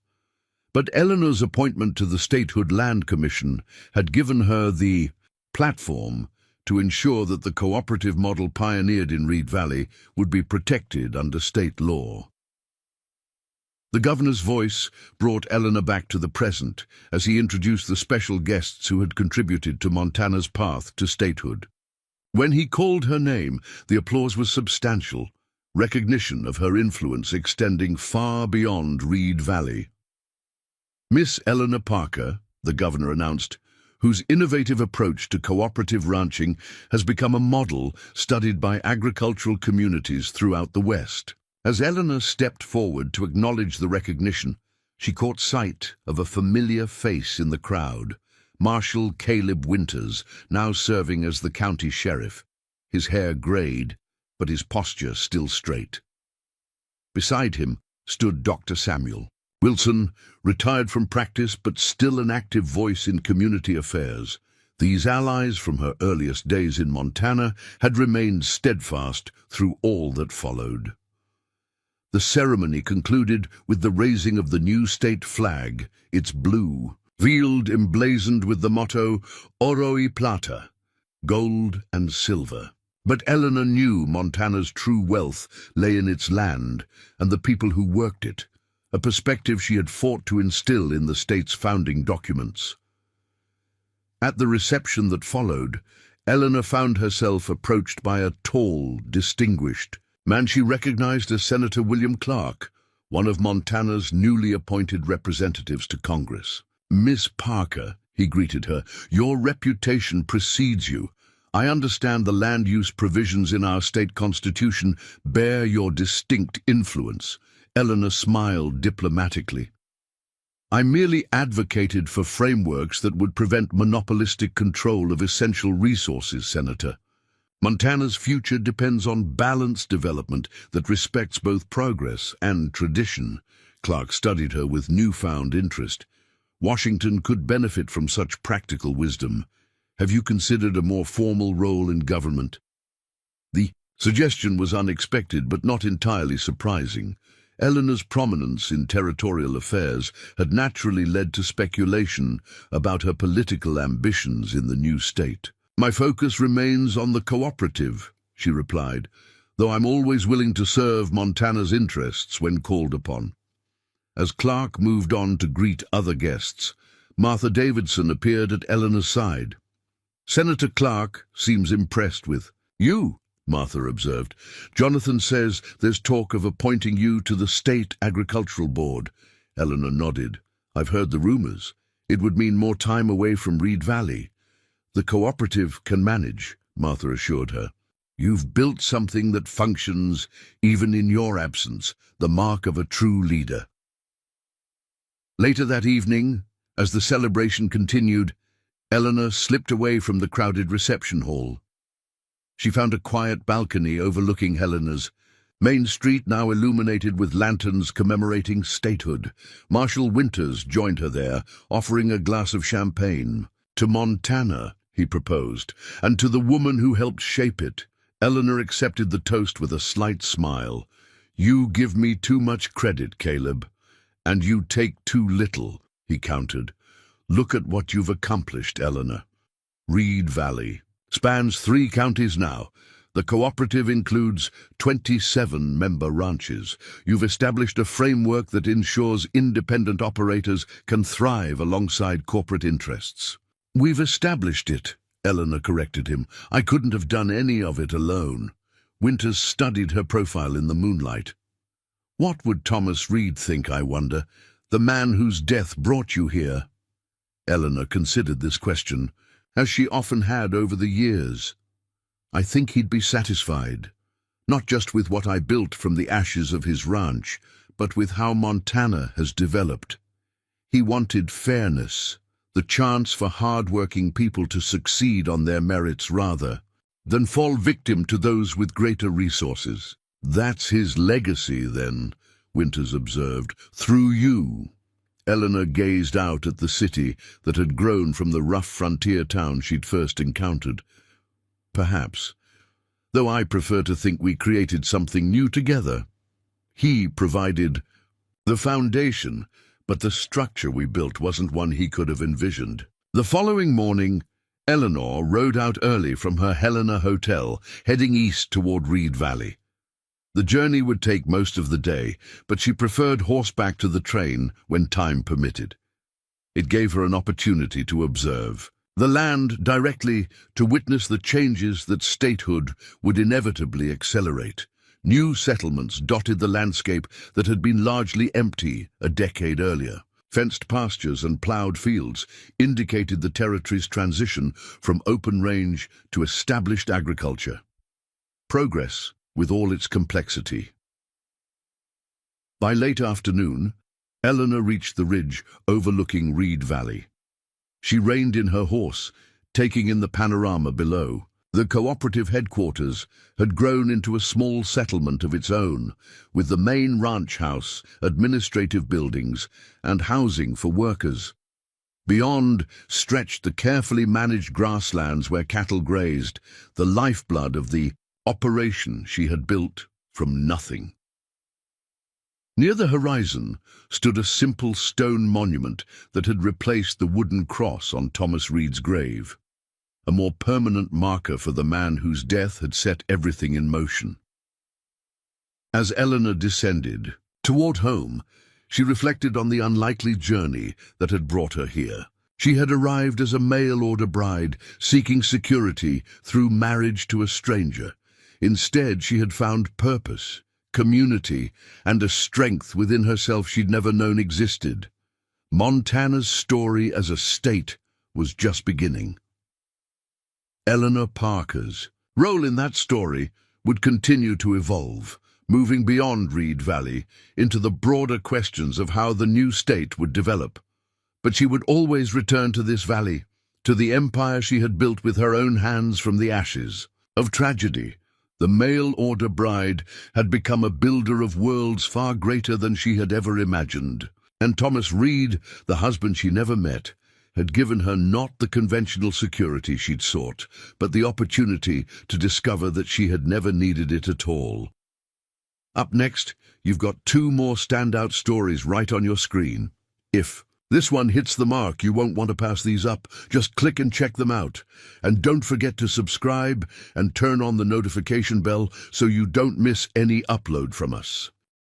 But Eleanor's appointment to the Statehood Land Commission had given her the platform to ensure that the cooperative model pioneered in Reed Valley would be protected under state law. The governor's voice brought Eleanor back to the present as he introduced the special guests who had contributed to Montana's path to statehood. When he called her name, the applause was substantial, recognition of her influence extending far beyond Reed Valley. Miss Eleanor Parker, the governor announced, whose innovative approach to cooperative ranching has become a model studied by agricultural communities throughout the West. As Eleanor stepped forward to acknowledge the recognition, she caught sight of a familiar face in the crowd, Marshal Caleb Winters, now serving as the county sheriff, his hair grayed, but his posture still straight. Beside him stood Dr. Samuel Wilson, retired from practice but still an active voice in community affairs. These allies from her earliest days in Montana had remained steadfast through all that followed. The ceremony concluded with the raising of the new state flag, its blue, veiled emblazoned with the motto Oro y Plata, gold and silver. But Eleanor knew Montana's true wealth lay in its land and the people who worked it, a perspective she had fought to instill in the state's founding documents. At the reception that followed, Eleanor found herself approached by a tall, distinguished man she recognized as Senator William Clark, one of Montana's newly appointed representatives to Congress. "Miss Parker," he greeted her, "your reputation precedes you. I understand the land use provisions in our state constitution bear your distinct influence." Eleanor smiled diplomatically. "I merely advocated for frameworks that would prevent monopolistic control of essential resources, Senator. Montana's future depends on balanced development that respects both progress and tradition." Clark studied her with newfound interest. "Washington could benefit from such practical wisdom. Have you considered a more formal role in government?" The suggestion was unexpected but not entirely surprising. Eleanor's prominence in territorial affairs had naturally led to speculation about her political ambitions in the new state. "My focus remains on the cooperative," she replied, "though I'm always willing to serve Montana's interests when called upon." As Clark moved on to greet other guests, Martha Davidson appeared at Eleanor's side. "Senator Clark seems impressed with you," Martha observed. "Jonathan says there's talk of appointing you to the State Agricultural Board." Eleanor nodded. "I've heard the rumors. It would mean more time away from Reed Valley." "The cooperative can manage," Martha assured her. "You've built something that functions even in your absence, the mark of a true leader." Later that evening, as the celebration continued, Eleanor slipped away from the crowded reception hall. She found a quiet balcony overlooking Helena's. Main Street now illuminated with lanterns commemorating statehood. Marshal Winters joined her there, offering a glass of champagne. "To Montana," he proposed, "and to the woman who helped shape it." Eleanor accepted the toast with a slight smile. "You give me too much credit, Caleb, and you take too little," he countered. "Look at what you've accomplished, Eleanor. Reed Valley spans 3 counties now. The cooperative includes 27 member ranches. You've established a framework that ensures independent operators can thrive alongside corporate interests." "We've established it," Eleanor corrected him. "I couldn't have done any of it alone." Winters studied her profile in the moonlight. "What would Thomas Reed think, I wonder, the man whose death brought you here?" Eleanor considered this question, as she often had over the years. "I think he'd be satisfied, not just with what I built from the ashes of his ranch, but with how Montana has developed. He wanted fairness, the chance for hard-working people to succeed on their merits rather than fall victim to those with greater resources." "That's his legacy, then," Winters observed, "through you." Eleanor gazed out at the city that had grown from the rough frontier town she'd first encountered. "Perhaps, though I prefer to think we created something new together. He provided the foundation, but the structure we built wasn't one he could have envisioned." The following morning, Eleanor rode out early from her Helena hotel, heading east toward Reed Valley. The journey would take most of the day, but she preferred horseback to the train when time permitted. It gave her an opportunity to observe the land directly, to witness the changes that statehood would inevitably accelerate. New settlements dotted the landscape that had been largely empty a decade earlier. Fenced pastures and ploughed fields indicated the territory's transition from open range to established agriculture. Progress with all its complexity. By late afternoon, Eleanor reached the ridge overlooking Reed Valley. She reined in her horse, taking in the panorama below. The cooperative headquarters had grown into a small settlement of its own, with the main ranch house, administrative buildings, and housing for workers. Beyond stretched the carefully managed grasslands where cattle grazed, the lifeblood of the operation she had built from nothing. Near the horizon stood a simple stone monument that had replaced the wooden cross on Thomas Reed's grave, a more permanent marker for the man whose death had set everything in motion. As Eleanor descended toward home, she reflected on the unlikely journey that had brought her here. She had arrived as a mail-order bride, seeking security through marriage to a stranger. Instead, she had found purpose, community, and a strength within herself she'd never known existed. Montana's story as a state was just beginning. Eleanor Parker's role in that story would continue to evolve, moving beyond Reed Valley into the broader questions of how the new state would develop. But she would always return to this valley, to the empire she had built with her own hands from the ashes of tragedy. The mail-order bride had become a builder of worlds far greater than she had ever imagined. And Thomas Reed, the husband she never met, had given her not the conventional security she'd sought, but the opportunity to discover that she had never needed it at all. Up next, you've got two more standout stories right on your screen. If this one hits the mark, you won't want to pass these up. Just click and check them out. And don't forget to subscribe and turn on the notification bell so you don't miss any upload from us.